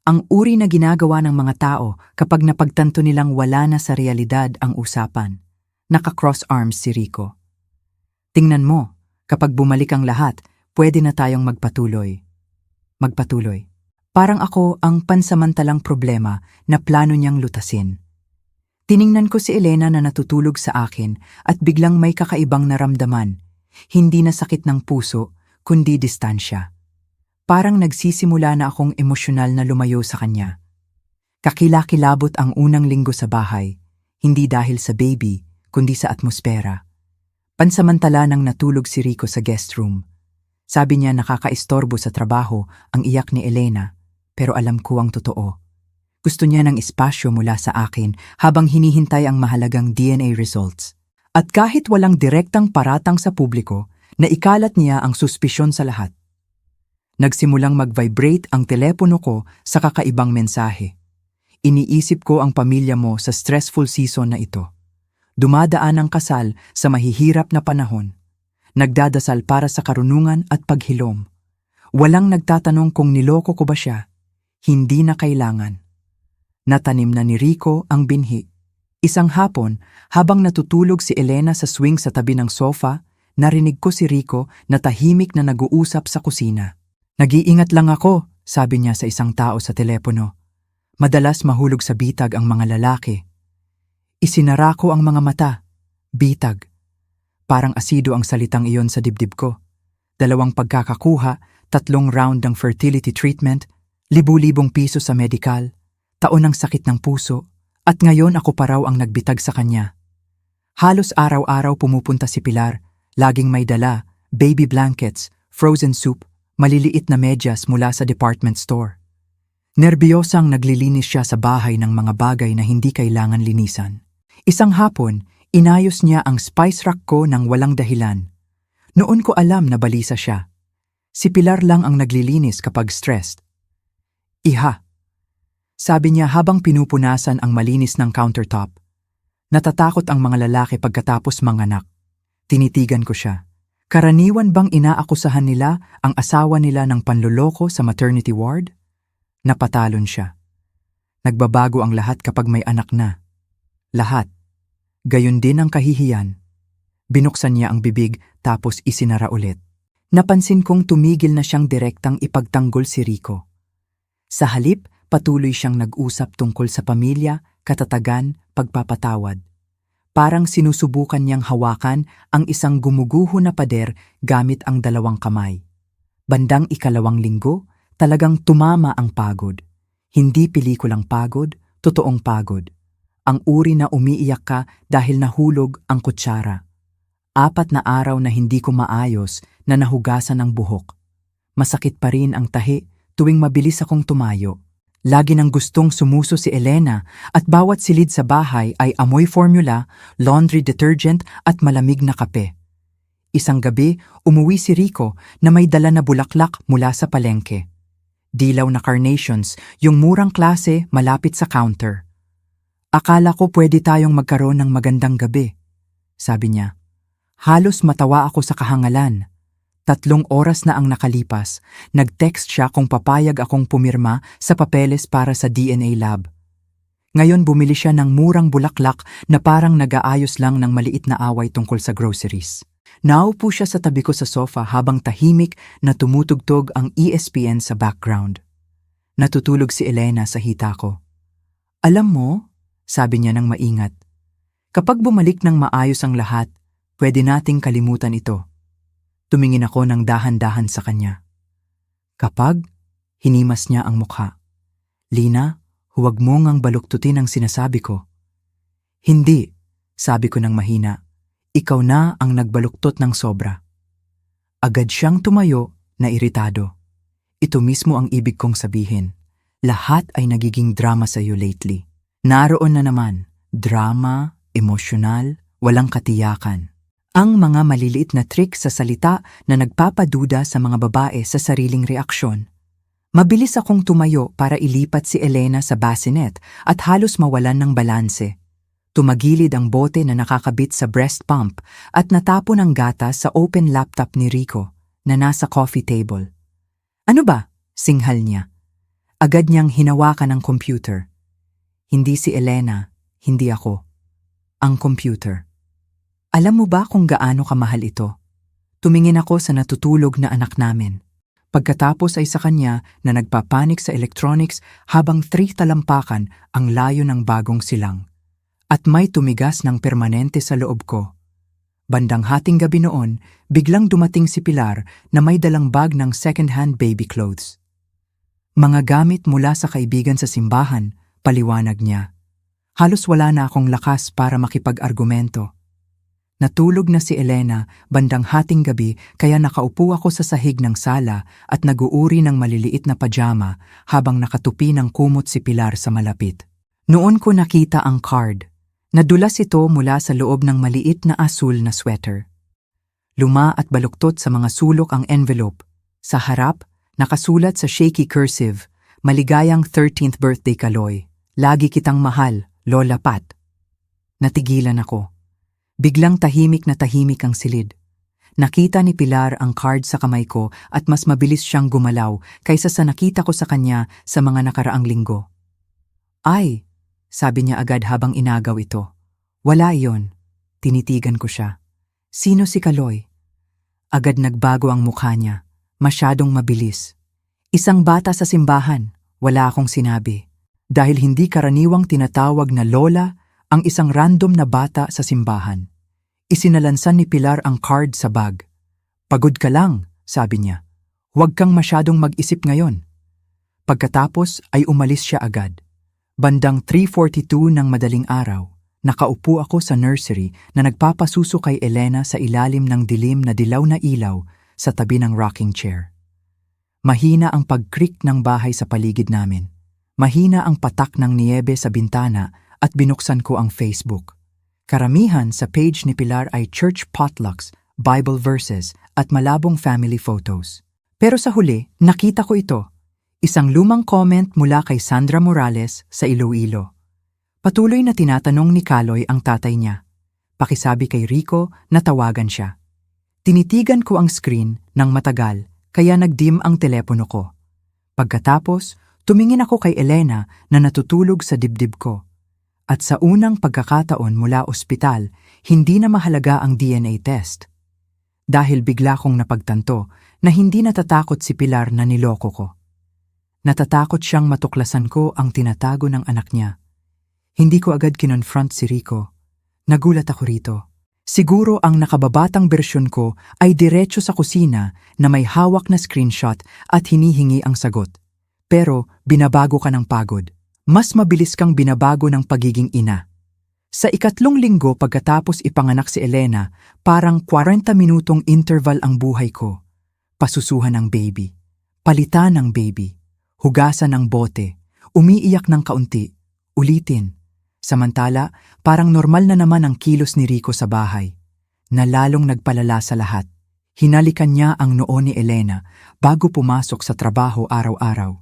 Ang uri na ginagawa ng mga tao kapag napagtanto nilang wala na sa realidad ang usapan. Naka-cross arms si Rico. Tingnan mo, kapag bumalik ang lahat, pwede na tayong magpatuloy. Magpatuloy. Parang ako ang pansamantalang problema na plano niyang lutasin. Tiningnan ko si Elena na natutulog sa akin at biglang may kakaibang naramdaman. Hindi na sakit ng puso, kundi distansya. Parang nagsisimula na akong emosyonal na lumayo sa kanya. Kakilakilabot ang unang linggo sa bahay, hindi dahil sa baby, kundi sa atmosfera. Pansamantala nang natulog si Rico sa guest room. Sabi niya nakakaistorbo sa trabaho ang iyak ni Elena, pero alam ko ang totoo. Gusto niya ng espasyo mula sa akin habang hinihintay ang mahalagang DNA results. At kahit walang direktang paratang sa publiko, naikalat niya ang suspisyon sa lahat. Nagsimulang mag-vibrate ang telepono ko sa kakaibang mensahe. Iniisip ko ang pamilya mo sa stressful season na ito. Dumadaan ang kasal sa mahihirap na panahon. Nagdadasal para sa karunungan at paghilom. Walang nagtatanong kung niloko ko ba siya. Hindi na kailangan. Natanim na ni Rico ang binhi. Isang hapon, habang natutulog si Elena sa swing sa tabi ng sofa, narinig ko si Rico na tahimik na nag-uusap sa kusina. Nag-iingat lang ako, sabi niya sa isang tao sa telepono. Madalas mahulog sa bitag ang mga lalaki. Isinara ko ang mga mata. Bitag. Parang asido ang salitang iyon sa dibdib ko. 2 pagkakakuha, 3 round ng fertility treatment, libu-libong piso sa medical, taon ng sakit ng puso, at ngayon ako pa raw ang nagbitag sa kanya. Halos araw-araw pumupunta si Pilar, laging may dala, baby blankets, frozen soup, maliliit na medyas mula sa department store. Nerbiyosang naglilinis siya sa bahay ng mga bagay na hindi kailangan linisan. Isang hapon, inayos niya ang spice rack ko ng walang dahilan. Noon ko alam na balisa siya. Si Pilar lang ang naglilinis kapag stressed. Iha. Sabi niya habang pinupunasan ang malinis ng countertop. Natatakot ang mga lalaki pagkatapos manganak. Tinitigan ko siya. Karaniwan bang inaakusahan nila ang asawa nila ng panloloko sa maternity ward? Napatalon siya. Nagbabago ang lahat kapag may anak na. Lahat. Gayon din ang kahihiyan. Binuksan niya ang bibig tapos isinara ulit. Napansin kong tumigil na siyang direktang ipagtanggol si Rico. Sa halip, patuloy siyang nag-usap tungkol sa pamilya, katatagan, pagpapatawad. Parang sinusubukan niyang hawakan ang isang gumuguho na pader gamit ang 2 kamay. Bandang 2 linggo, talagang tumama ang pagod. Hindi pelikulang pagod, totoong pagod. Ang uri na umiiyak ka dahil nahulog ang kutsara. 4 na araw na hindi ko maayos na nahugasan ang buhok. Masakit pa rin ang tahi tuwing mabilis akong tumayo. Lagi nang gustong sumuso si Elena at bawat silid sa bahay ay amoy formula, laundry detergent at malamig na kape. Isang gabi, umuwi si Rico na may dala na bulaklak mula sa palengke. Dilaw na carnations, yung murang klase malapit sa counter. Akala ko pwede tayong magkaroon ng magandang gabi, sabi niya. Halos matawa ako sa kahangalan. 3 oras na ang nakalipas, nag-text siya kung papayag akong pumirma sa papeles para sa DNA lab. Ngayon bumili siya ng murang bulaklak na parang nag-aayos lang ng maliit na away tungkol sa groceries. Naupo siya sa tabi ko sa sofa habang tahimik na tumutugtog ang ESPN sa background. Natutulog si Elena sa hita ko. Alam mo, sabi niya nang maingat, kapag bumalik ng maayos ang lahat, pwede nating kalimutan ito. Tumingin ako ng dahan-dahan sa kanya. Kapag, hinimas niya ang mukha. Lina, huwag mo ngang baluktutin ang sinasabi ko. Hindi, sabi ko ng mahina. Ikaw na ang nagbaluktot ng sobra. Agad siyang tumayo na iritado. Ito mismo ang ibig kong sabihin. Lahat ay nagiging drama sa iyo lately. Naroon na naman, drama, emosyonal, walang katiyakan. Ang mga maliliit na trick sa salita na nagpapaduda sa mga babae sa sariling reaksyon. Mabilis akong tumayo para ilipat si Elena sa bassinet at halos mawalan ng balanse. Tumagilid ang bote na nakakabit sa breast pump at natapon ang gatas sa open laptop ni Rico na nasa coffee table. "Ano ba?" singhal niya. Agad niyang hinawakan ang computer. Hindi si Elena, hindi ako. Ang computer. "Alam mo ba kung gaano kamahal ito?" Tumingin ako sa natutulog na anak namin. Pagkatapos ay sa kanya na nagpapanik sa electronics habang 3 talampakan ang layo ng bagong silang. At may tumigas ng permanente sa loob ko. Bandang hating gabi noon, biglang dumating si Pilar na may dalang bag ng second-hand baby clothes. "Mga gamit mula sa kaibigan sa simbahan," paliwanag niya. Halos wala na akong lakas para makipag-argumento. Natulog na si Elena bandang hating gabi kaya nakaupo ako sa sahig ng sala at nag-uuri ng maliliit na pajama habang nakatupi ng kumot si Pilar sa malapit. Noon ko nakita ang card. Nadulas ito mula sa loob ng maliit na asul na sweater. Luma at baluktot sa mga sulok ang envelope. Sa harap, nakasulat sa shaky cursive, "Maligayang 13th birthday, Kaloy. Lagi kitang mahal, Lola Pat." Natigilan ako. Biglang tahimik na tahimik ang silid. Nakita ni Pilar ang card sa kamay ko at mas mabilis siyang gumalaw kaysa sa nakita ko sa kanya sa mga nakaraang linggo. "Ay," sabi niya agad habang inagaw ito. "Wala iyon." Tinitigan ko siya. "Sino si Kaloy?" Agad nagbago ang mukha niya. Masyadong mabilis. "Isang bata sa simbahan." Wala akong sinabi. Dahil hindi karaniwang tinatawag na lola ang isang random na bata sa simbahan. Isinalansan ni Pilar ang card sa bag. "Pagod ka lang," sabi niya. "Huwag kang masyadong mag-isip ngayon." Pagkatapos ay umalis siya agad. Bandang 3:42 ng madaling araw, nakaupo ako sa nursery na nagpapasuso kay Elena sa ilalim ng dilim na dilaw na ilaw sa tabi ng rocking chair. Mahina ang pag-creak ng bahay sa paligid namin. Mahina ang patak ng niyebe sa bintana at binuksan ko ang Facebook. Karamihan sa page ni Pilar ay church potlucks, Bible verses at malabong family photos. Pero sa huli, nakita ko ito. Isang lumang comment mula kay Sandra Morales sa Iloilo. Patuloy na tinatanong ni Kaloy ang tatay niya. Pakisabi kay Rico na tawagan siya. Tinitigan ko ang screen ng matagal kaya nag-dim ang telepono ko. Pagkatapos, tumingin ako kay Elena na natutulog sa dibdib ko. At sa unang pagkakataon mula ospital, hindi na mahalaga ang DNA test. Dahil bigla kong napagtanto na hindi natatakot si Pilar na niloko ko. Natatakot siyang matuklasan ko ang tinatago ng anak niya. Hindi ko agad kinonfront si Rico. Nagulat ako rito. Siguro ang nakababatang bersyon ko ay diretso sa kusina na may hawak na screenshot at hinihingi ang sagot. Pero binabago ka ng pagod. Mas mabilis kang binabago ng pagiging ina. Sa 2 linggo pagkatapos ipanganak si Elena, parang 40 minutong interval ang buhay ko. Pasusuhan ng baby. Palitan ng baby. Hugasan ng bote, umiiyak ng kaunti, ulitin. Samantala, parang normal na naman ang kilos ni Rico sa bahay, na lalong nagpalala sa lahat. Hinalikan niya ang noo ni Elena bago pumasok sa trabaho araw-araw.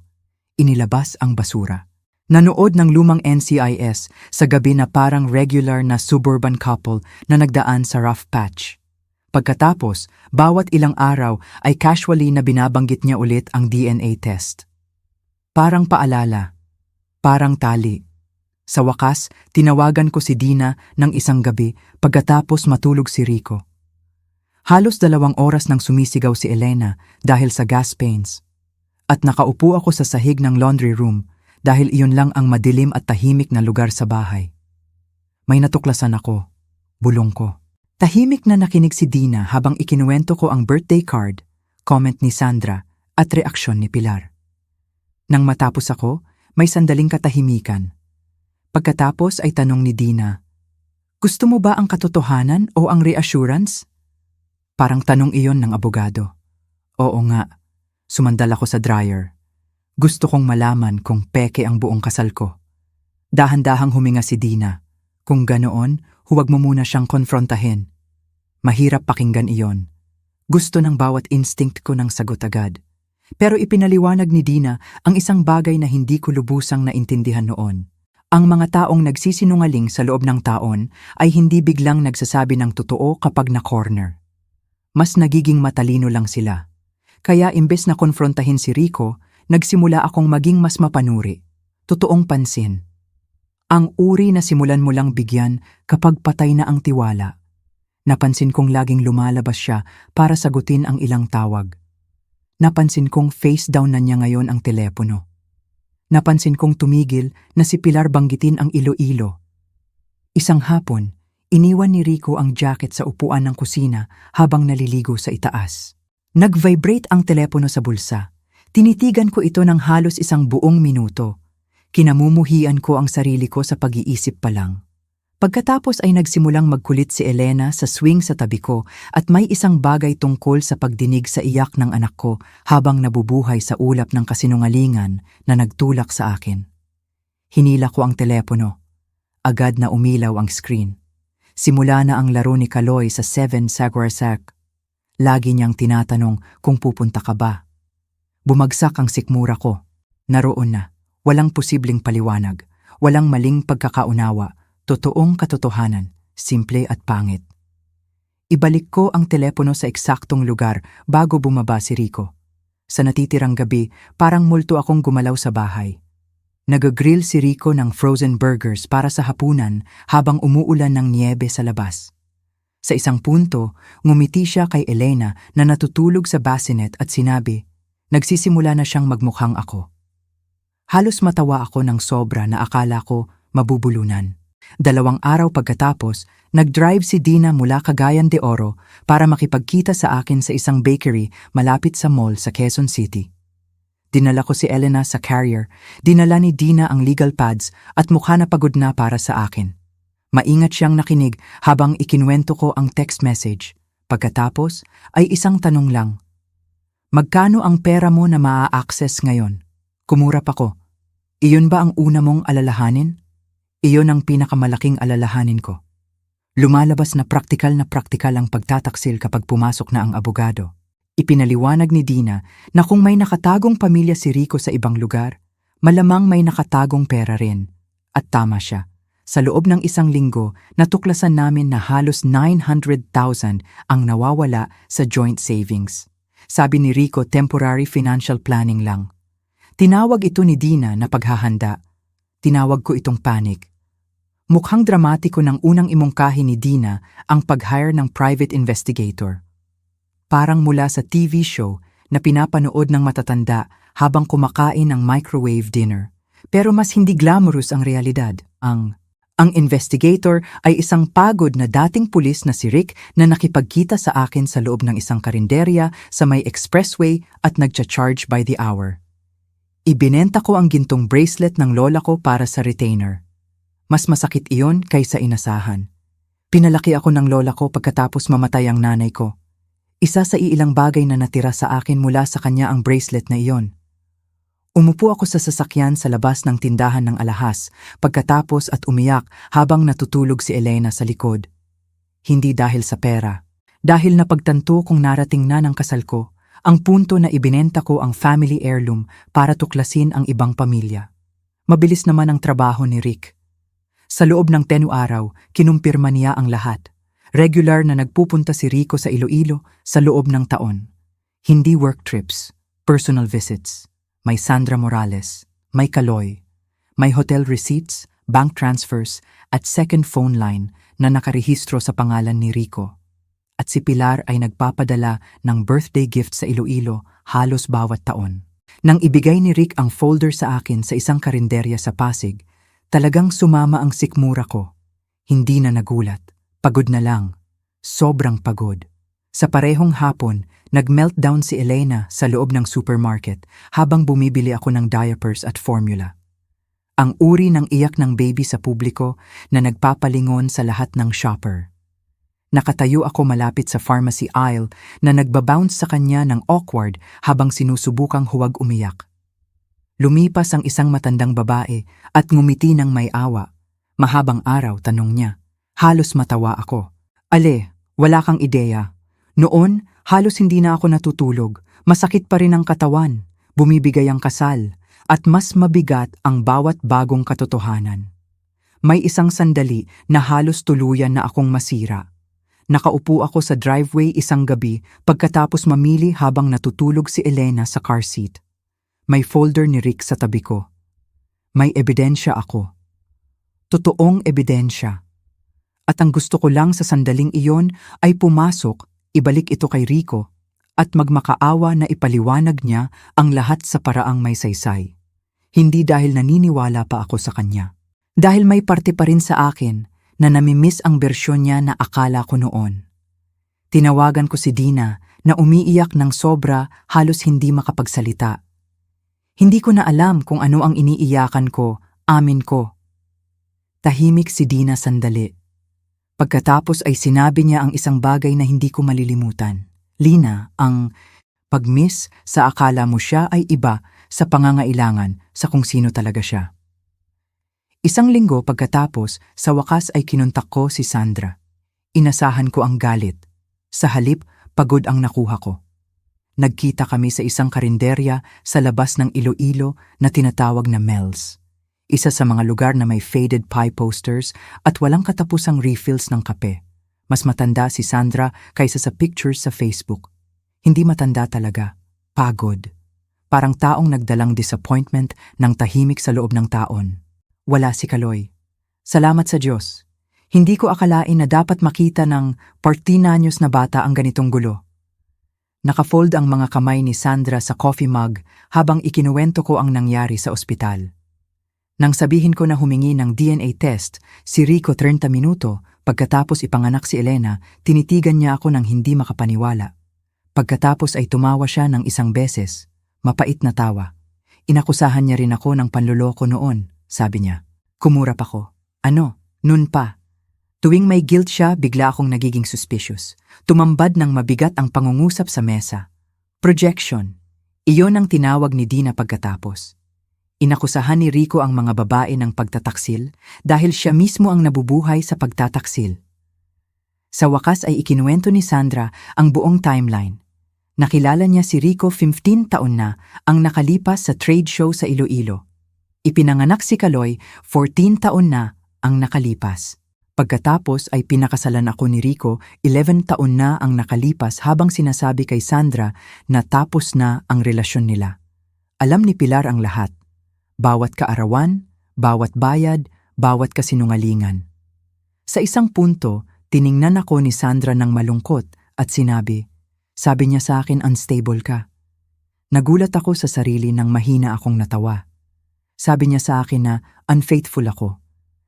Inilabas ang basura. Nanood ng lumang NCIS sa gabi na parang regular na suburban couple na nagdaan sa rough patch. Pagkatapos, bawat ilang araw ay casually na binabanggit niya ulit ang DNA test. Parang paalala, parang tali. Sa wakas, tinawagan ko si Dina ng isang gabi pagkatapos matulog si Rico. Halos 2 oras nang sumisigaw si Elena dahil sa gas pains. At nakaupo ako sa sahig ng laundry room dahil iyon lang ang madilim at tahimik na lugar sa bahay. May natuklasan ako, bulong ko. Tahimik na nakinig si Dina habang ikinuwento ko ang birthday card, comment ni Sandra at reaksyon ni Pilar. Nang matapos ako, may sandaling katahimikan. Pagkatapos ay tanong ni Dina, "Gusto mo ba ang katotohanan o ang reassurance?" Parang tanong iyon ng abogado. Oo nga, sumandal ako sa dryer. Gusto kong malaman kung peke ang buong kasal ko. Dahan-dahang huminga si Dina. Kung ganoon, huwag mo muna siyang konfrontahin. Mahirap pakinggan iyon. Gusto ng bawat instinct ko ng sagot agad. Pero ipinaliwanag ni Dina ang isang bagay na hindi ko lubusang naintindihan noon. Ang mga taong nagsisinungaling sa loob ng taon ay hindi biglang nagsasabi ng totoo kapag na-corner. Mas nagiging matalino lang sila. Kaya imbes na konfrontahin si Rico, nagsimula akong maging mas mapanuri. Totoong pansin. Ang uri na simulan mo lang bigyan kapag patay na ang tiwala. Napansin kong laging lumalabas siya para sagutin ang ilang tawag. Napansin kong face down na niya ngayon ang telepono. Napansin kong tumigil na si Pilar banggitin ang Iloilo. Isang hapon, iniwan ni Rico ang jacket sa upuan ng kusina habang naliligo sa itaas. Nag-vibrate ang telepono sa bulsa. Tinitigan ko ito ng halos isang buong minuto. Kinamumuhian ko ang sarili ko sa pag-iisip pa lang. Pagkatapos ay nagsimulang magkulit si Elena sa swing sa tabi ko at may isang bagay tungkol sa pagdinig sa iyak ng anak ko habang nabubuhay sa ulap ng kasinungalingan na nagtulak sa akin. Hinila ko ang telepono. Agad na umilaw ang screen. Simula na ang laro ni Kaloy sa 7 Saguarsac. Lagi niyang tinatanong kung pupunta ka ba. Bumagsak ang sikmura ko. Naroon na. Walang posibleng paliwanag. Walang maling pagkakaunawa. Totoong katotohanan, simple at pangit. Ibalik ko ang telepono sa eksaktong lugar bago bumaba si Rico. Sa natitirang gabi, parang multo akong gumalaw sa bahay. Nag-grill si Rico ng frozen burgers para sa hapunan habang umuulan ng niebe sa labas. Sa isang punto, ngumiti siya kay Elena na natutulog sa bassinet at sinabi, nagsisimula na siyang magmukhang ako. Halos matawa ako ng sobra na akala ko mabubulunan. 2 araw pagkatapos, nag-drive si Dina mula Cagayan de Oro para makipagkita sa akin sa isang bakery malapit sa mall sa Quezon City. Dinala ko si Elena sa carrier, dinala ni Dina ang legal pads at mukha na pagod na para sa akin. Maingat siyang nakinig habang ikinwento ko ang text message. Pagkatapos ay isang tanong lang. Magkano ang pera mo na maa-access ngayon? Kumurap ako. Iyon ba ang una mong alalahanin? Iyon ang pinakamalaking alalahanin ko. Lumalabas na praktikal ang pagtataksil kapag pumasok na ang abogado. Ipinaliwanag ni Dina na kung may nakatagong pamilya si Rico sa ibang lugar, malamang may nakatagong pera rin. At tama siya. Sa loob ng 1 linggo, natuklasan namin na halos 900,000 ang nawawala sa joint savings. Sabi ni Rico, temporary financial planning lang. Tinawag ito ni Dina na paghahanda. Tinawag ko itong panic. Mukhang dramatiko ng unang imungkahi ni Dina ang pag-hire ng private investigator. Parang mula sa TV show na pinapanood ng matatanda habang kumakain ng microwave dinner. Pero mas hindi glamorous ang realidad. Ang investigator ay isang pagod na dating pulis na si Rick na nakipagkita sa akin sa loob ng isang karinderya sa may expressway at nagcha-charge by the hour. Ibinenta ko ang gintong bracelet ng lola ko para sa retainer. Mas masakit iyon kaysa inasahan. Pinalaki ako ng lola ko pagkatapos mamatay ang nanay ko. Isa sa iilang bagay na natira sa akin mula sa kanya ang bracelet na iyon. Umupo ako sa sasakyan sa labas ng tindahan ng alahas pagkatapos at umiyak habang natutulog si Elena sa likod. Hindi dahil sa pera. Dahil napagtanto kong narating na ng kasal ko, ang punto na ibinenta ko ang family heirloom para tuklasin ang ibang pamilya. Mabilis naman ang trabaho ni Rick. Sa loob ng 10 araw, kinumpirma niya ang lahat. Regular na nagpupunta si Rico sa Iloilo sa loob ng taon. Hindi work trips, personal visits. May Sandra Morales, may Kaloy, may hotel receipts, bank transfers at second phone line na nakarehistro sa pangalan ni Rico. At si Pilar ay nagpapadala ng birthday gift sa Iloilo halos bawat taon. Nang ibigay ni Rick ang folder sa akin sa isang karinderya sa Pasig, talagang sumama ang sikmura ko. Hindi na nagulat. Pagod na lang. Sobrang pagod. Sa parehong hapon, nag-meltdown si Elena sa loob ng supermarket habang bumibili ako ng diapers at formula. Ang uri ng iyak ng baby sa publiko na nagpapalingon sa lahat ng shopper. Nakatayo ako malapit sa pharmacy aisle na nagbabounce sa kanya ng awkward habang sinusubukang huwag umiyak. Lumipas ang isang matandang babae at ngumiti ng may awa. Mahabang araw, tanong niya. Halos matawa ako. Ale, wala kang ideya. Noon, halos hindi na ako natutulog. Masakit pa rin ang katawan. Bumibigay ang kasal. At mas mabigat ang bawat bagong katotohanan. May isang sandali na halos tuluyan na akong masira. Nakaupo ako sa driveway isang gabi pagkatapos mamili habang natutulog si Elena sa car seat. May folder ni Rick sa tabi ko. May ebidensya ako. Totoong ebidensya. At ang gusto ko lang sa sandaling iyon ay pumasok, ibalik ito kay Rico, at magmakaawa na ipaliwanag niya ang lahat sa paraang may saysay. Hindi dahil naniniwala pa ako sa kanya. Dahil may parte pa rin sa akin na namimiss ang bersyon niya na akala ko noon. Tinawagan ko si Dina na umiiyak ng sobra, halos hindi makapagsalita. Hindi ko na alam kung ano ang iniiyakan ko, amin ko. Tahimik si Dina sandali. Pagkatapos ay sinabi niya ang isang bagay na hindi ko malilimutan. Lina, ang pag-miss sa akala mo siya ay iba sa pangangailangan sa kung sino talaga siya. Isang linggo pagkatapos, sa wakas ay kinontak ko si Sandra. Inasahan ko ang galit. Sa halip, pagod ang nakuha ko. Nagkita kami sa isang karinderya sa labas ng Iloilo na tinatawag na Mel's. Isa sa mga lugar na may faded pie posters at walang katapusang refills ng kape. Mas matanda si Sandra kaysa sa pictures sa Facebook. Hindi matanda talaga. Pagod. Parang taong nagdalang disappointment ng tahimik sa loob ng taon. Wala si Kaloy. Salamat sa Diyos. Hindi ko akalain na dapat makita ng 14 anyos na bata ang ganitong gulo. Nakafold ang mga kamay ni Sandra sa coffee mug habang ikinuwento ko ang nangyari sa ospital. Nang sabihin ko na humingi ng DNA test, si Rico 30 minuto, pagkatapos ipanganak si Elena, tinitigan niya ako ng hindi makapaniwala. Pagkatapos ay tumawa siya ng isang beses, mapait na tawa. Inakusahan niya rin ako ng panloloko noon, sabi niya. Kumurap ako. Ano? Nun pa. Tuwing may guilt siya, bigla akong nagiging suspicious. Tumambad ng mabigat ang pangungusap sa mesa. Projection. Iyon ang tinawag ni Dina pagkatapos. Inakusahan ni Rico ang mga babae ng pagtataksil dahil siya mismo ang nabubuhay sa pagtataksil. Sa wakas ay ikinuwento ni Sandra ang buong timeline. Nakilala niya si Rico 15 taon na ang nakalipas sa trade show sa Iloilo. Ipinanganak si Kaloy 14 taon na ang nakalipas. Pagkatapos ay pinakasalan ako ni Rico 11 taon na ang nakalipas habang sinasabi kay Sandra na tapos na ang relasyon nila. Alam ni Pilar ang lahat. Bawat kaarawan, bawat bayad, bawat kasinungalingan. Sa isang punto, tiningnan ako ni Sandra ng malungkot at sabi niya sa akin, unstable ka. Nagulat ako sa sarili nang mahina akong natawa. Sabi niya sa akin na unfaithful ako.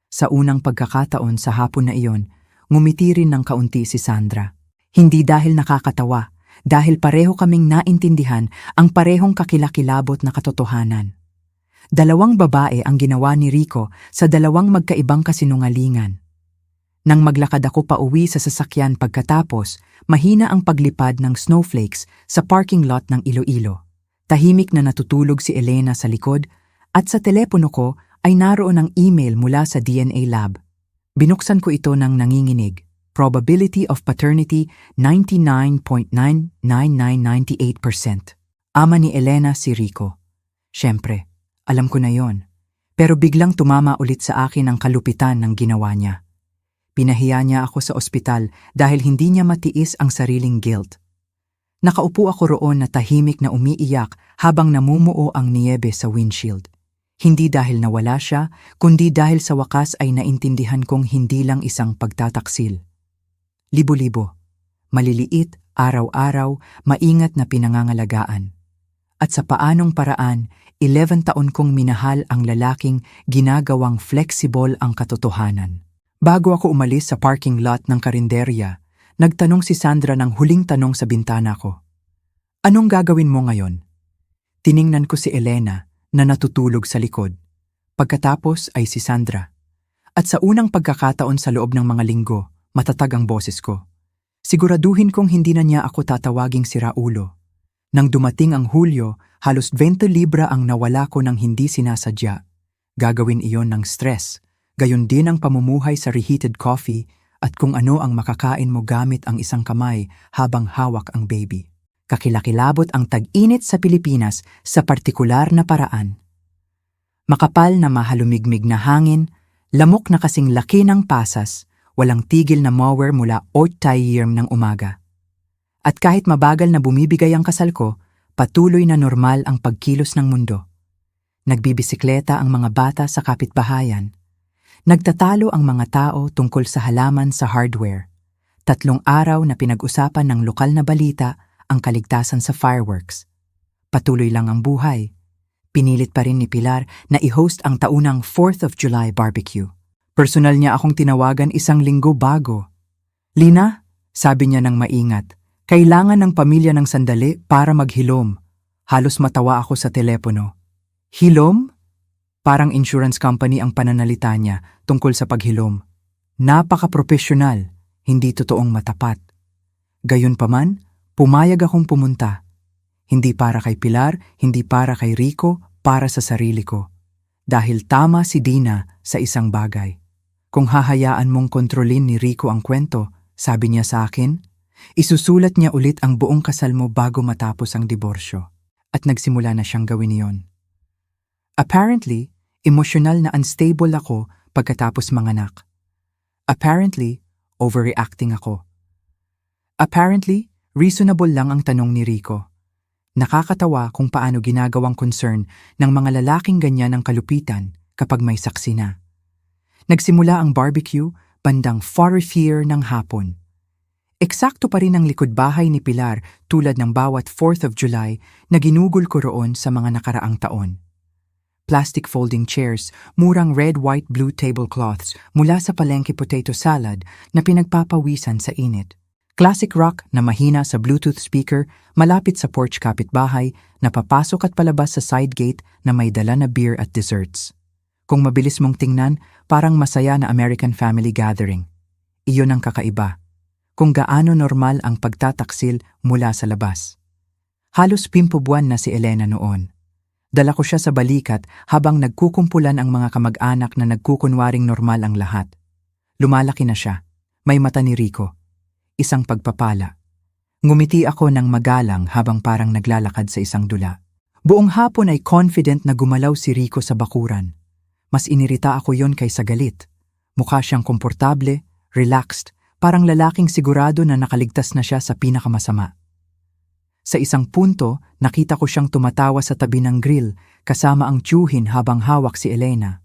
Sa unang pagkakataon sa hapon na iyon, ngumiti rin ng kaunti si Sandra. Hindi dahil nakakatawa, dahil pareho kaming naintindihan ang parehong kakilakilabot na katotohanan. 2 babae ang ginawa ni Rico sa 2 magkaibang kasinungalingan. Nang maglakad ako pauwi sa sasakyan pagkatapos, mahina ang paglipad ng snowflakes sa parking lot ng Iloilo. Tahimik na natutulog si Elena sa likod at sa telepono ko ay naroon ang email mula sa DNA lab. Binuksan ko ito ng nanginginig. Probability of paternity 99.99998%. Ama ni Elena si Rico. Siyempre, alam ko na yon. Pero biglang tumama ulit sa akin ang kalupitan ng ginawa niya. Pinahiya niya ako sa ospital dahil hindi niya matiis ang sariling guilt. Nakaupo ako roon na tahimik na umiiyak habang namumuo ang niyebe sa windshield. Hindi dahil nawala siya, kundi dahil sa wakas ay naintindihan kong hindi lang isang pagtataksil. Libo-libo, maliliit, araw-araw, maingat na pinangangalagaan. At sa paanong paraan, 11 taon kong minahal ang lalaking ginagawang flexible ang katotohanan. Bago ako umalis sa parking lot ng karinderya, nagtanong si Sandra ng huling tanong sa bintana ko. Anong gagawin mo ngayon? Tiningnan ko si Elena na natutulog sa likod. Pagkatapos ay si Sandra. At sa unang pagkakataon sa loob ng mga linggo, matatag ang boses ko. Siguraduhin kong hindi na niya ako tatawaging siraulo. Nang dumating ang Hulyo, halos 20 libra ang nawala ko nang hindi sinasadya. Gagawin iyon ng stress, gayon din ang pamumuhay sa reheated coffee at kung ano ang makakain mo gamit ang isang kamay habang hawak ang baby. Kakilakilabot ang tag-init sa Pilipinas sa partikular na paraan. Makapal na mahalumigmig na hangin, lamok na kasing laki ng pasas, walang tigil na mower mula 8 a.m. ng umaga. At kahit mabagal na bumibigay ang kasal ko, patuloy na normal ang pagkilos ng mundo. Nagbibisikleta ang mga bata sa kapitbahayan. Nagtatalo ang mga tao tungkol sa halaman sa hardware. 3 araw na pinag-usapan ng lokal na balita ang kaligtasan sa fireworks. Patuloy lang ang buhay. Pinilit pa rin ni Pilar na i-host ang taunang 4th of July barbecue. Personal niya akong tinawagan 1 linggo bago. "Lina," sabi niya ng maingat, "kailangan ng pamilya ng sandali para maghilom." Halos matawa ako sa telepono. "Hilom?" Parang insurance company ang pananalita niya tungkol sa paghilom. Napaka-professional, hindi totoong matapat. Gayunpaman, pumayag akong pumunta. Hindi para kay Pilar, hindi para kay Rico, para sa sarili ko. Dahil tama si Dina sa isang bagay. Kung hahayaan mong kontrolin ni Rico ang kwento, sabi niya sa akin, isusulat niya ulit ang buong kasal mo bago matapos ang diborsyo. At nagsimula na siyang gawin iyon. Apparently, emosyonal na unstable ako pagkatapos manganak. Apparently, overreacting ako. Apparently, reasonable lang ang tanong ni Rico. Nakakatawa kung paano ginagawang concern ng mga lalaking ganyan ang kalupitan kapag may saksi na. Nagsimula ang barbecue bandang 4:00 ng hapon. Eksakto pa rin ang likod bahay ni Pilar tulad ng bawat 4th of July na ginugol ko roon sa mga nakaraang taon. Plastic folding chairs, murang red, white, blue tablecloths mula sa palengke potato salad na pinagpapawisan sa init. Classic rock na mahina sa Bluetooth speaker malapit sa porch kapitbahay na papasok at palabas sa side gate na may dala na beer at desserts. Kung mabilis mong tingnan, parang masaya na American family gathering. Iyon ang kakaiba. Kung gaano normal ang pagtataksil mula sa labas. Halos 5 buwan na si Elena noon. Dala ko siya sa balikat habang nagkukumpulan ang mga kamag-anak na nagkukunwaring normal ang lahat. Lumalaki na siya. May mata ni Rico. Isang pagpapala. Ngumiti ako ng magalang habang parang naglalakad sa isang dula. Buong hapon ay confident na gumalaw si Rico sa bakuran. Mas inirita ako yon kaysa galit. Mukha siyang komportable, relaxed, parang lalaking sigurado na nakaligtas na siya sa pinakamasama. Sa isang punto, nakita ko siyang tumatawa sa tabi ng grill kasama ang tiyuhin habang hawak si Elena.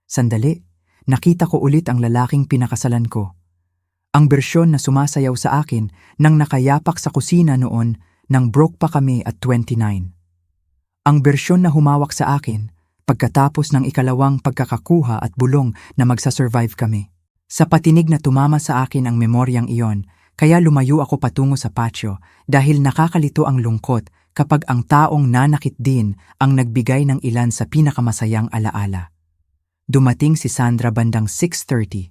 Sandali, nakita ko ulit ang lalaking pinakasalan ko. Ang bersyon na sumasayaw sa akin nang nakayapak sa kusina noon nang broke pa kami at 29. Ang bersyon na humawak sa akin pagkatapos ng ikalawang pagkakakuha at bulong na magsasurvive kami. Sa patinig na tumama sa akin ang memoryang iyon, kaya lumayo ako patungo sa patio dahil nakakalito ang lungkot kapag ang taong nanakit din ang nagbigay ng ilan sa pinakamasayang alaala. Dumating si Sandra bandang 6:30.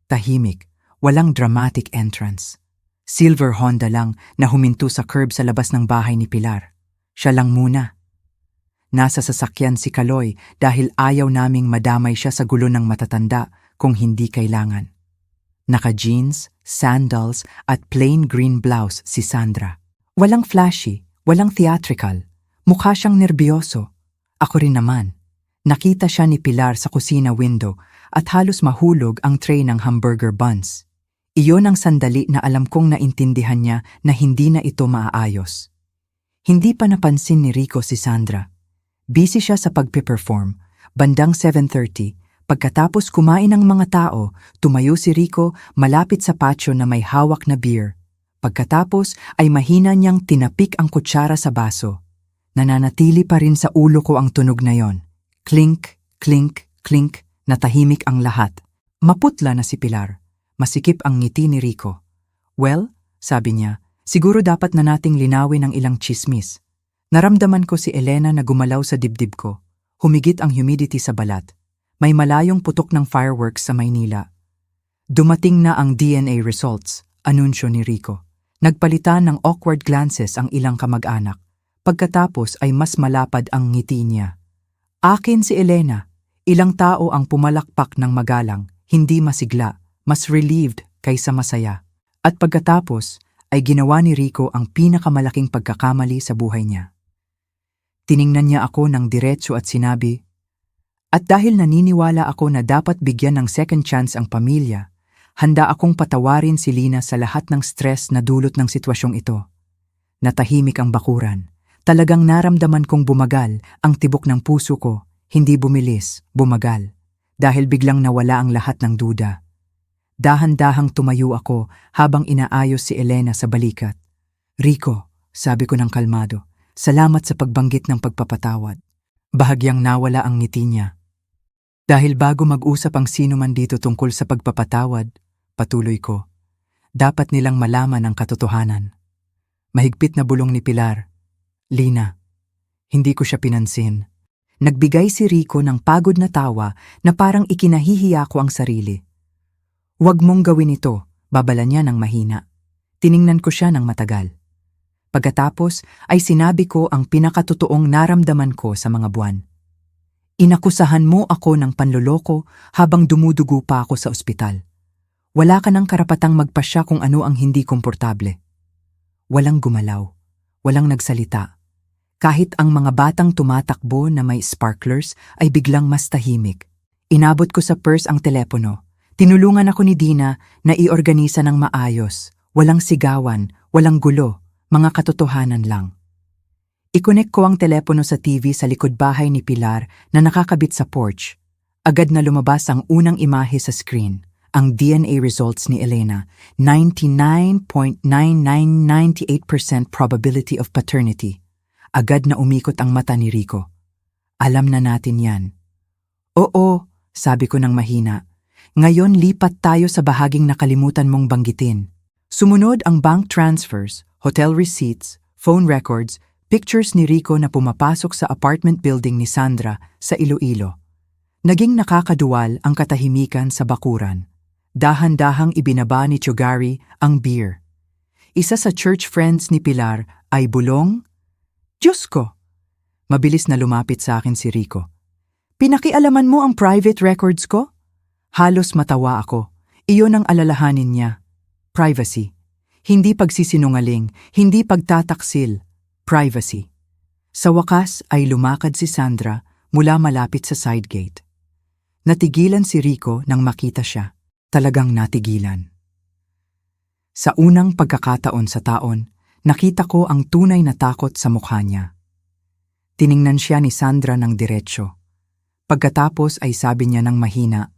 Tahimik, walang dramatic entrance. Silver Honda lang na huminto sa curb sa labas ng bahay ni Pilar. Siya lang muna. Nasa sasakyan si Kaloy dahil ayaw naming madamay siya sa gulo ng matatanda kung hindi kailangan. Naka-jeans, sandals at plain green blouse si Sandra. Walang flashy, walang theatrical. Mukha siyang nerbiyoso. Ako rin naman. Nakita siya ni Pilar sa kusina window at halos mahulog ang tray ng hamburger buns. Iyon ang sandali na alam kong naintindihan niya na hindi na ito maaayos. Hindi pa napansin ni Rico si Sandra. Busy siya sa pagpe-perform. Bandang 7:30, pagkatapos kumain ng mga tao, tumayo si Rico malapit sa patio na may hawak na beer. Pagkatapos ay mahina niyang tinapik ang kutsara sa baso. Nananatili pa rin sa ulo ko ang tunog na yon. Clink, clink, clink, natahimik ang lahat. Maputla na si Pilar. Masikip ang ngiti ni Rico. "Well," sabi niya, "siguro dapat na nating linawin ang ilang chismis." Naramdaman ko si Elena na gumalaw sa dibdib ko. Humigit ang humidity sa balat. May malayong putok ng fireworks sa Maynila. Dumating na ang DNA results, anunsyo ni Rico. Nagpalitan ng awkward glances ang ilang kamag-anak. Pagkatapos ay mas malapad ang ngiti niya. Akin si Elena. Ilang tao ang pumalakpak ng magalang, hindi masigla, mas relieved kaysa masaya. At pagkatapos ay ginawa ni Rico ang pinakamalaking pagkakamali sa buhay niya. Tiningnan niya ako ng diretso at sinabi, "At dahil naniniwala ako na dapat bigyan ng second chance ang pamilya, handa akong patawarin si Lina sa lahat ng stress na dulot ng sitwasyong ito." Natahimik ang bakuran. Talagang naramdaman kong bumagal ang tibok ng puso ko, hindi bumilis, bumagal. Dahil biglang nawala ang lahat ng duda. Dahan-dahang tumayo ako habang inaayos si Elena sa balikat. "Rico," sabi ko ng kalmado, "salamat sa pagbanggit ng pagpapatawad." Bahagyang nawala ang ngiti niya. Dahil bago mag-usap ang sino man dito tungkol sa pagpapatawad, patuloy ko, dapat nilang malaman ang katotohanan. Mahigpit na bulong ni Pilar, "Lina, hindi ko siya pinansin." Nagbigay si Rico ng pagod na tawa na parang ikinahihiya ko ang sarili. "Huwag mong gawin ito," babala niya ng mahina. Tiningnan ko siya ng matagal. Pagkatapos ay sinabi ko ang pinakatotoong naramdaman ko sa mga buwan. "Inakusahan mo ako ng panloloko habang dumudugo pa ako sa ospital. Wala ka ng karapatang magpasya kung ano ang hindi komportable." Walang gumalaw, walang nagsalita. Kahit ang mga batang tumatakbo na may sparklers ay biglang mas tahimik. Inabot ko sa purse ang telepono. Tinulungan ako ni Dina na iorganisa ng maayos. Walang sigawan, walang gulo, mga katotohanan lang. I-connect ko ang telepono sa TV sa likod bahay ni Pilar na nakakabit sa porch. Agad na lumabas ang unang imahe sa screen. Ang DNA results ni Elena, 99.9998% probability of paternity. Agad na umikot ang mata ni Rico. "Alam na natin yan." "Oo," sabi ko ng mahina. "Ngayon lipat tayo sa bahaging nakalimutan mong banggitin." Sumunod ang bank transfers, hotel receipts, phone records, pictures ni Rico na pumapasok sa apartment building ni Sandra sa Iloilo. Naging nakakaduwal ang katahimikan sa bakuran. Dahan-dahang ibinaba ni Chogari ang beer. Isa sa church friends ni Pilar ay bulong, "Diyos ko!" Mabilis na lumapit sa akin si Rico. "Pinakialaman mo ang private records ko?" Halos matawa ako. Iyon ang alalahanin niya. Privacy. Hindi pagsisinungaling, hindi pagtataksil. Privacy. Sa wakas ay lumakad si Sandra mula malapit sa side gate. Natigilan si Rico nang makita siya. Talagang natigilan. Sa unang pagkakataon sa taon, nakita ko ang tunay na takot sa mukha niya. Tiningnan siya ni Sandra ng diretsyo. Pagkatapos ay sabi niya ng mahina,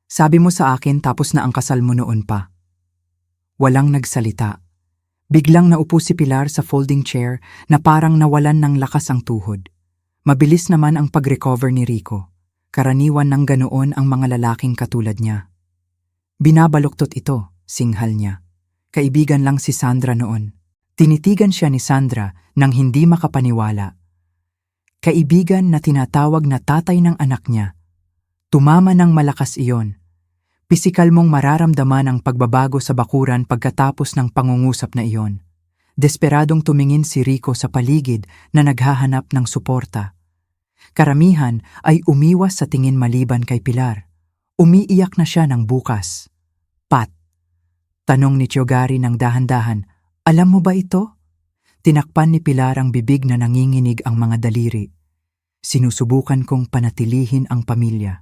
"Sabi mo sa akin tapos na ang kasal mo noon pa." Walang nagsalita. Biglang naupo si Pilar sa folding chair na parang nawalan ng lakas ang tuhod. Mabilis naman ang pag-recover ni Rico. Karaniwan ng ganoon ang mga lalaking katulad niya. "Binabaluktot ito," singhal niya. "Kaibigan lang si Sandra noon." Tinitigan siya ni Sandra nang hindi makapaniwala. Kaibigan na tinatawag na tatay ng anak niya. Tumama ng malakas iyon. Pisikal mong mararamdaman ang pagbabago sa bakuran pagkatapos ng pangungusap na iyon. Desperadong tumingin si Rico sa paligid na naghahanap ng suporta. Karamihan ay umiwas sa tingin maliban kay Pilar. Umiiyak na siya ng bukas. "Pat?" tanong ni Chogari ng dahan-dahan. "Alam mo ba ito?" Tinakpan ni Pilar ang bibig na nanginginig ang mga daliri. Sinusubukan kong panatilihin ang pamilya.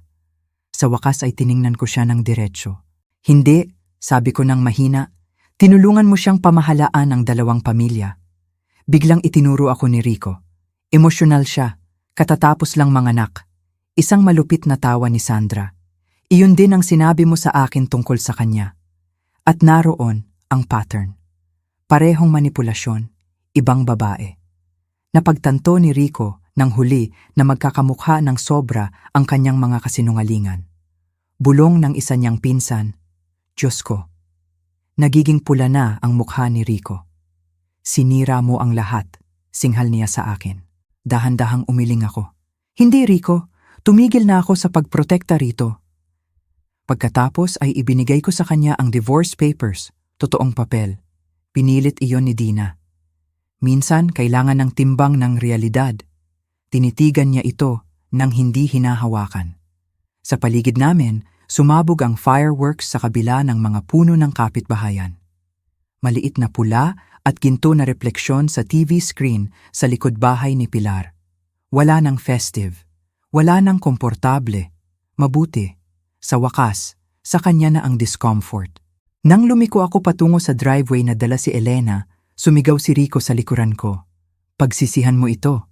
Sa wakas ay tiningnan ko siya ng diretsyo. "Hindi," sabi ko ng mahina. "Tinulungan mo siyang pamahalaan ang dalawang pamilya." Biglang itinuro ako ni Rico. Emosyonal siya, katatapos lang manganak. Isang malupit na tawa ni Sandra. "Iyon din ang sinabi mo sa akin tungkol sa kanya." At naroon ang pattern. Parehong manipulasyon, ibang babae. Napagtanto ni Rico nang huli na magkakamukha ng sobra ang kanyang mga kasinungalingan. Bulong ng isa niyang pinsan, "Diyos ko." Nagiging pula na ang mukha ni Rico. "Sinira mo ang lahat," singhal niya sa akin. Dahan-dahang umiling ako. "Hindi, Rico. Tumigil na ako sa pagprotekta rito." Pagkatapos ay ibinigay ko sa kanya ang divorce papers, totoong papel. Pinilit iyon ni Dina. Minsan kailangan ng timbang ng realidad. Tinitigan niya ito nang hindi hinahawakan. Sa paligid namin, sumabog ang fireworks sa kabila ng mga puno ng kapitbahayan. Maliit na pula at ginto na refleksyon sa TV screen sa likod bahay ni Pilar. Wala nang festive. Wala nang komportable. Mabuti. Sa wakas, sa kanya na ang discomfort. Nang lumiko ako patungo sa driveway na dala si Elena, sumigaw si Rico sa likuran ko. Pagsisihan mo ito.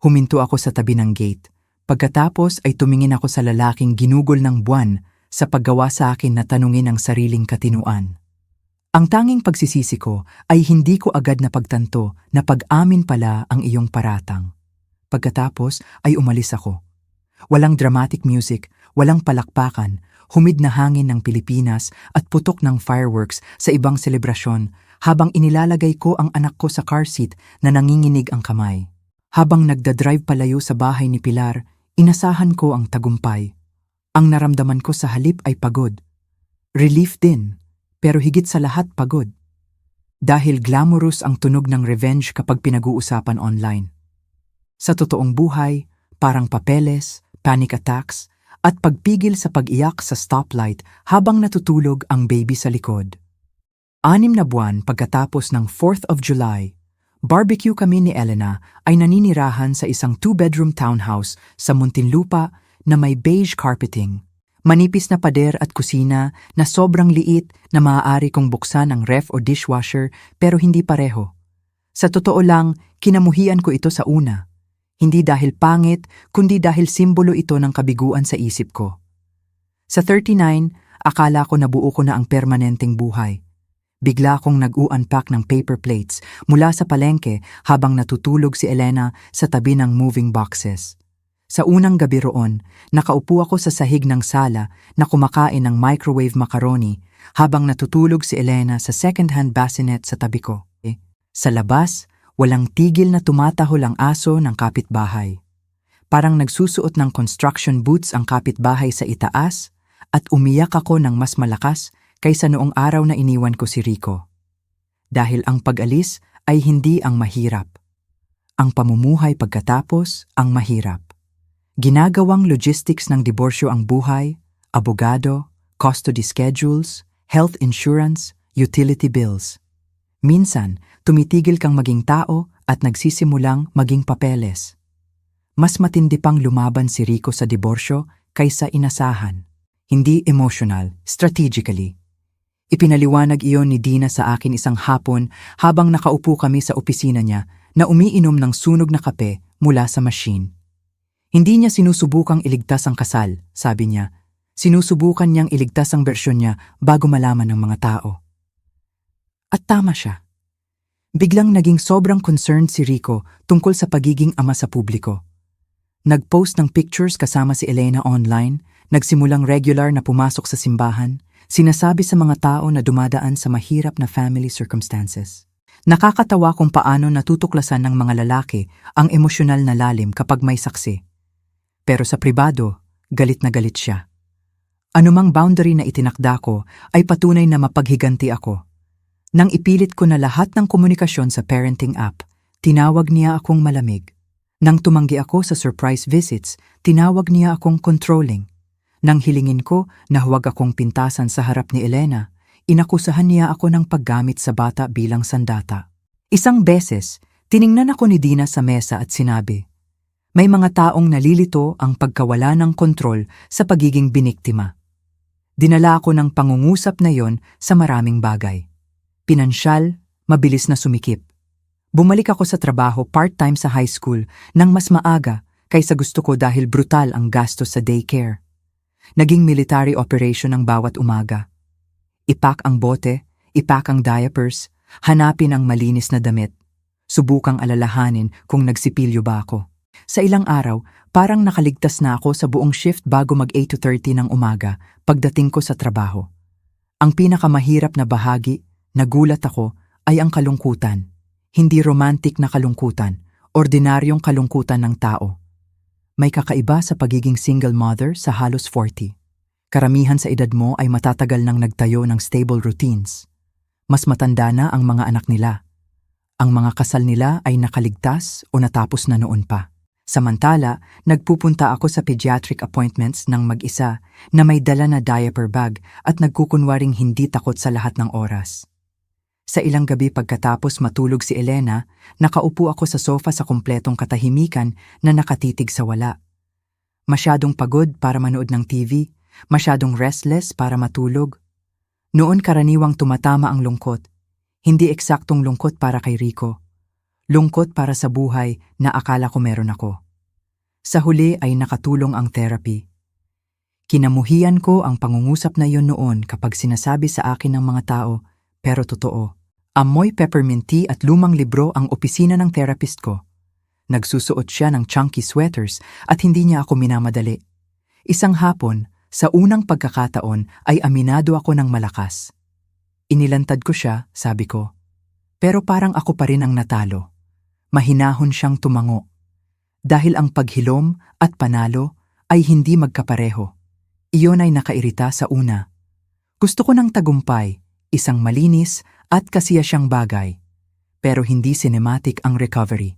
Huminto ako sa tabi ng gate. Pagkatapos ay tumingin ako sa lalaking ginugol ng buwan sa paggawa sa akin na tanungin ang sariling katinuan. Ang tanging pagsisisi ko ay hindi ko agad na pagtanto na pag-amin pala ang iyong paratang. Pagkatapos ay umalis ako. Walang dramatic music, walang palakpakan, humid na hangin ng Pilipinas at putok ng fireworks sa ibang selebrasyon habang inilalagay ko ang anak ko sa car seat na nanginginig ang kamay. Habang nagdadrive palayo sa bahay ni Pilar, inasahan ko ang tagumpay. Ang naramdaman ko sa halip ay pagod. Relief din, pero higit sa lahat pagod. Dahil glamorous ang tunog ng revenge kapag pinag-uusapan online. Sa totoong buhay, parang papeles, panic attacks, at pagpigil sa pag-iyak sa stoplight habang natutulog ang baby sa likod. 6 na buwan pagkatapos ng 4th of July, barbecue kami ni Elena ay naninirahan sa isang 2-bedroom townhouse sa Muntinlupa na may beige carpeting. Manipis na pader at kusina na sobrang liit na maaari kong buksan ang ref o dishwasher pero hindi pareho. Sa totoo lang, kinamuhian ko ito sa una. Hindi dahil pangit, kundi dahil simbolo ito ng kabiguan sa isip ko. Sa 39, akala ko nabuo ko na ang permanenteng buhay. Bigla akong nag-u-unpack ng paper plates mula sa palengke habang natutulog si Elena sa tabi ng moving boxes. Sa unang gabi roon, nakaupo ako sa sahig ng sala na kumakain ng microwave macaroni habang natutulog si Elena sa second-hand bassinet sa tabi ko. Sa labas, walang tigil na tumatahol ang aso ng kapitbahay. Parang nagsusuot ng construction boots ang kapitbahay sa itaas at umiyak ako ng mas malakas kaysa noong araw na iniwan ko si Rico. Dahil ang pag-alis ay hindi ang mahirap. Ang pamumuhay pagkatapos ang mahirap. Ginagawang logistics ng diborsyo ang buhay, abogado, custody schedules, health insurance, utility bills. Minsan, tumitigil kang maging tao at nagsisimulang maging papeles. Mas matindi pang lumaban si Rico sa diborsyo kaysa inasahan. Hindi emotional, strategically. Ipinaliwanag iyon ni Dina sa akin isang hapon habang nakaupo kami sa opisina niya na umiinom ng sunog na kape mula sa machine. Hindi niya sinusubukang iligtas ang kasal, sabi niya. Sinusubukan niyang iligtas ang bersyon niya bago malaman ng mga tao. At tama siya. Biglang naging sobrang concerned si Rico tungkol sa pagiging ama sa publiko. Nag-post ng pictures kasama si Elena online, nagsimulang regular na pumasok sa simbahan, sinasabi sa mga tao na dumadaan sa mahirap na family circumstances. Nakakatawa kung paano natutuklasan ng mga lalaki ang emosyonal na lalim kapag may saksi. Pero sa pribado, galit na galit siya. Anumang boundary na itinakda ko ay patunay na mapaghiganti ako. Nang ipilit ko na lahat ng komunikasyon sa parenting app, tinawag niya akong malamig. Nang tumanggi ako sa surprise visits, tinawag niya akong controlling. Nang hilingin ko na huwag akong pintasan sa harap ni Elena, inakusahan niya ako ng paggamit sa bata bilang sandata. Isang beses, tiningnan ako ni Dina sa mesa at sinabi, may mga taong nalilito ang pagkawala ng kontrol sa pagiging biniktima. Dinala ako ng pangungusap na yon sa maraming bagay. Pinansyal, mabilis na sumikip. Bumalik ako sa trabaho part-time sa high school nang mas maaga kaysa gusto ko dahil brutal ang gastos sa daycare. Naging military operation ang bawat umaga. Ipack ang bote, ipack ang diapers, hanapin ang malinis na damit. Subukang alalahanin kung nagsipilyo ba ako. Sa ilang araw, parang nakaligtas na ako sa buong shift bago mag 8 to 30 ng umaga pagdating ko sa trabaho. Ang pinakamahirap na bahagi, nagulat ako, ay ang kalungkutan. Hindi romantic na kalungkutan, ordinaryong kalungkutan ng tao. May kakaiba sa pagiging single mother sa halos 40. Karamihan sa edad mo ay matatagal nang nagtayo ng stable routines. Mas matanda na ang mga anak nila. Ang mga kasal nila ay nakaligtas o natapos na noon pa. Samantala, nagpupunta ako sa pediatric appointments ng mag-isa na may dala na diaper bag at nagkukunwaring hindi takot sa lahat ng oras. Sa ilang gabi pagkatapos matulog si Elena, nakaupo ako sa sofa sa kumpletong katahimikan na nakatitig sa wala. Masyadong pagod para manood ng TV, masyadong restless para matulog. Noon karaniwang tumatama ang lungkot. Hindi eksaktong lungkot para kay Rico. Lungkot para sa buhay na akala ko meron ako. Sa huli ay nakatulong ang therapy. Kinamuhian ko ang pangungusap na yon noon kapag sinasabi sa akin ng mga tao, pero totoo. Amoy peppermint tea at lumang libro ang opisina ng therapist ko. Nagsusuot siya ng chunky sweaters at hindi niya ako minamadali. Isang hapon, sa unang pagkakataon ay aminado ako ng malakas. Inilantad ko siya, sabi ko. Pero parang ako pa rin ang natalo. Mahinahon siyang tumango. Dahil ang paghilom at panalo ay hindi magkapareho. Iyon ay nakairita sa una. Gusto ko ng tagumpay, isang malinis at kasiyasyang bagay. Pero hindi cinematic ang recovery.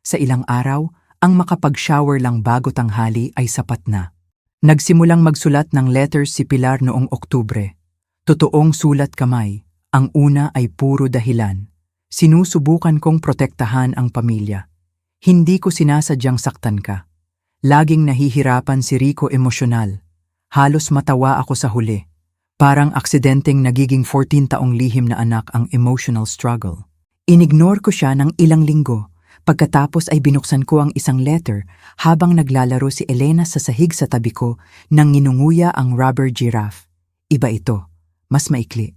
Sa ilang araw, ang makapag-shower lang bago tanghali ay sapat na. Nagsimulang magsulat ng letters si Pilar noong Oktubre. Totoong sulat kamay, ang una ay puro dahilan. Sinusubukan kong protektahan ang pamilya. Hindi ko sinasadyang saktan ka. Laging nahihirapan si Rico emosyonal. Halos matawa ako sa huli. Parang aksidenteng nagiging 14 taong lihim na anak ang emotional struggle. Inignore ko siya ng ilang linggo. Pagkatapos ay binuksan ko ang isang letter habang naglalaro si Elena sa sahig sa tabi ko nang nginunguya ang rubber giraffe. Iba ito. Mas maikli.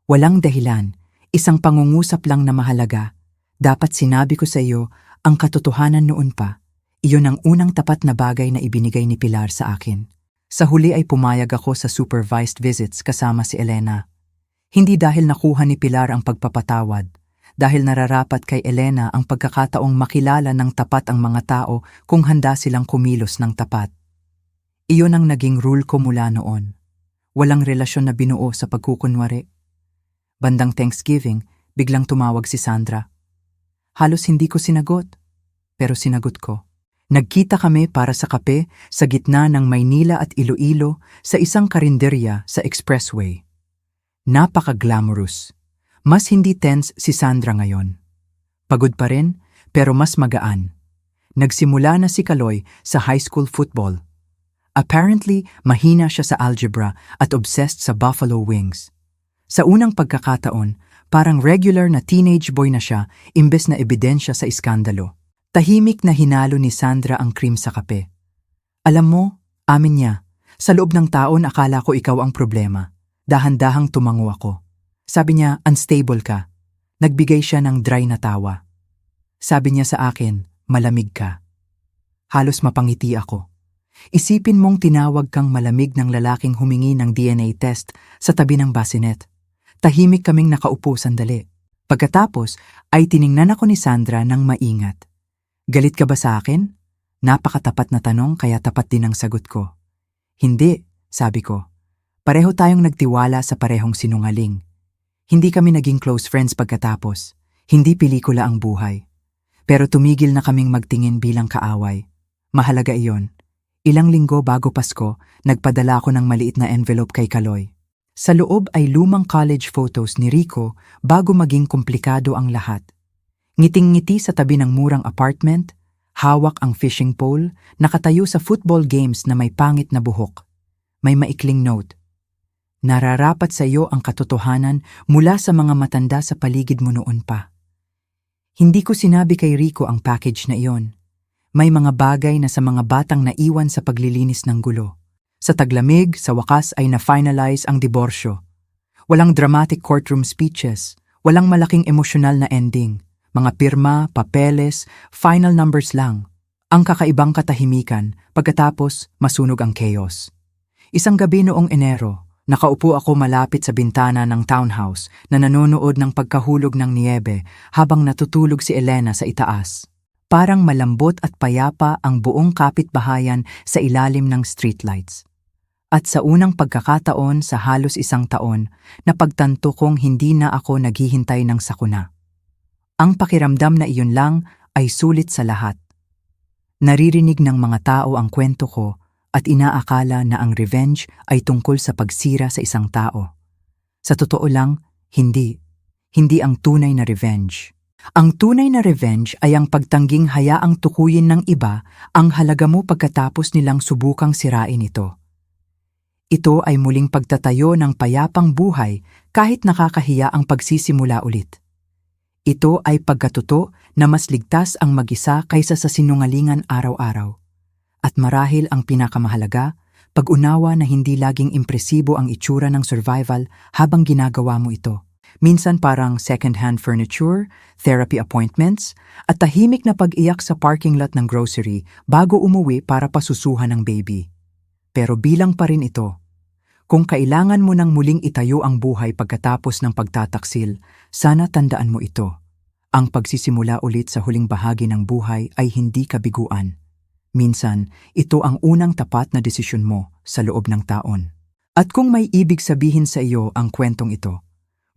Walang dahilan. Isang pangungusap lang na mahalaga. Dapat sinabi ko sa iyo ang katotohanan noon pa. Iyon ang unang tapat na bagay na ibinigay ni Pilar sa akin. Sa huli ay pumayag ako sa supervised visits kasama si Elena. Hindi dahil nakuha ni Pilar ang pagpapatawad, dahil nararapat kay Elena ang pagkakataong makilala ng tapat ang mga tao kung handa silang kumilos ng tapat. Iyon ang naging rule ko mula noon. Walang relasyon na binuo sa pagkukunwari. Bandang Thanksgiving, biglang tumawag si Sandra. Halos hindi ko sinagot, pero sinagot ko. Nagkita kami para sa kape sa gitna ng Maynila at Iloilo sa isang karinderya sa expressway. Napaka-glamorous. Mas hindi tense si Sandra ngayon. Pagod pa rin, pero mas magaan. Nagsimula na si Kaloy sa high school football. Apparently, mahina siya sa algebra at obsessed sa buffalo wings. Sa unang pagkakataon, parang regular na teenage boy na siya imbes na ebidensya sa iskandalo. Tahimik na hinalo ni Sandra ang cream sa kape. Alam mo, amin niya, sa loob ng taon akala ko ikaw ang problema. Dahan-dahang tumango ako. Sabi niya, unstable ka. Nagbigay siya ng dry na tawa. Sabi niya sa akin, malamig ka. Halos mapangiti ako. Isipin mong tinawag kang malamig ng lalaking humingi ng DNA test sa tabi ng basinet. Tahimik kaming nakaupo sandali. Pagkatapos ay tiningnan ako ni Sandra ng maingat. Galit ka ba sa akin? Napakatapat na tanong kaya tapat din ang sagot ko. Hindi, sabi ko. Pareho tayong nagtiwala sa parehong sinungaling. Hindi kami naging close friends pagkatapos. Hindi pelikula ang buhay. Pero tumigil na kaming magtingin bilang kaaway. Mahalaga iyon. Ilang linggo bago Pasko, nagpadala ako ng maliit na envelope kay Kaloy. Sa loob ay lumang college photos ni Rico bago maging komplikado ang lahat. Ngiting-ngiti sa tabi ng murang apartment, hawak ang fishing pole, nakatayo sa football games na may pangit na buhok. May maikling note. Nararapat sa iyo ang katotohanan mula sa mga matanda sa paligid mo noon pa. Hindi ko sinabi kay Rico ang package na iyon. May mga bagay na sa mga batang naiwan sa paglilinis ng gulo. Sa taglamig, sa wakas ay na-finalize ang diborsyo. Walang dramatic courtroom speeches, walang malaking emosyonal na ending. Mga pirma, papeles, final numbers lang. Ang kakaibang katahimikan, pagkatapos masunog ang chaos. Isang gabi noong Enero, nakaupo ako malapit sa bintana ng townhouse na nanonood ng pagkahulog ng niyebe habang natutulog si Elena sa itaas. Parang malambot at payapa ang buong kapitbahayan sa ilalim ng streetlights. At sa unang pagkakataon sa halos 1 taon, napagtanto kong hindi na ako naghihintay ng sakuna. Ang pakiramdam na iyon lang ay sulit sa lahat. Naririnig ng mga tao ang kwento ko at inaakala na ang revenge ay tungkol sa pagsira sa isang tao. Sa totoo lang, hindi. Hindi ang tunay na revenge. Ang tunay na revenge ay ang pagtangging hayaang tukuyin ng iba ang halaga mo pagkatapos nilang subukang sirain ito. Ito ay muling pagtatayo ng payapang buhay kahit nakakahiya ang pagsisimula ulit. Ito ay pagkatuto na mas ligtas ang mag-isa kaysa sa sinungalingan araw-araw. At marahil ang pinakamahalaga, pag-unawa na hindi laging impresibo ang itsura ng survival habang ginagawa mo ito. Minsan parang second-hand furniture, therapy appointments, at tahimik na pag-iyak sa parking lot ng grocery bago umuwi para pasusuhan ng baby. Pero bilang pa rin ito. Kung kailangan mo nang muling itayo ang buhay pagkatapos ng pagtataksil, sana tandaan mo ito. Ang pagsisimula ulit sa huling bahagi ng buhay ay hindi kabiguan. Minsan, ito ang unang tapat na desisyon mo sa loob ng taon. At kung may ibig sabihin sa iyo ang kwentong ito,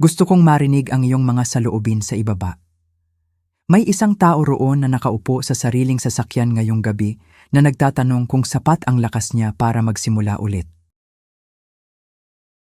gusto kong marinig ang iyong mga saloobin sa ibaba. May isang tao roon na nakaupo sa sariling sasakyan ngayong gabi na nagtatanong kung sapat ang lakas niya para magsimula ulit.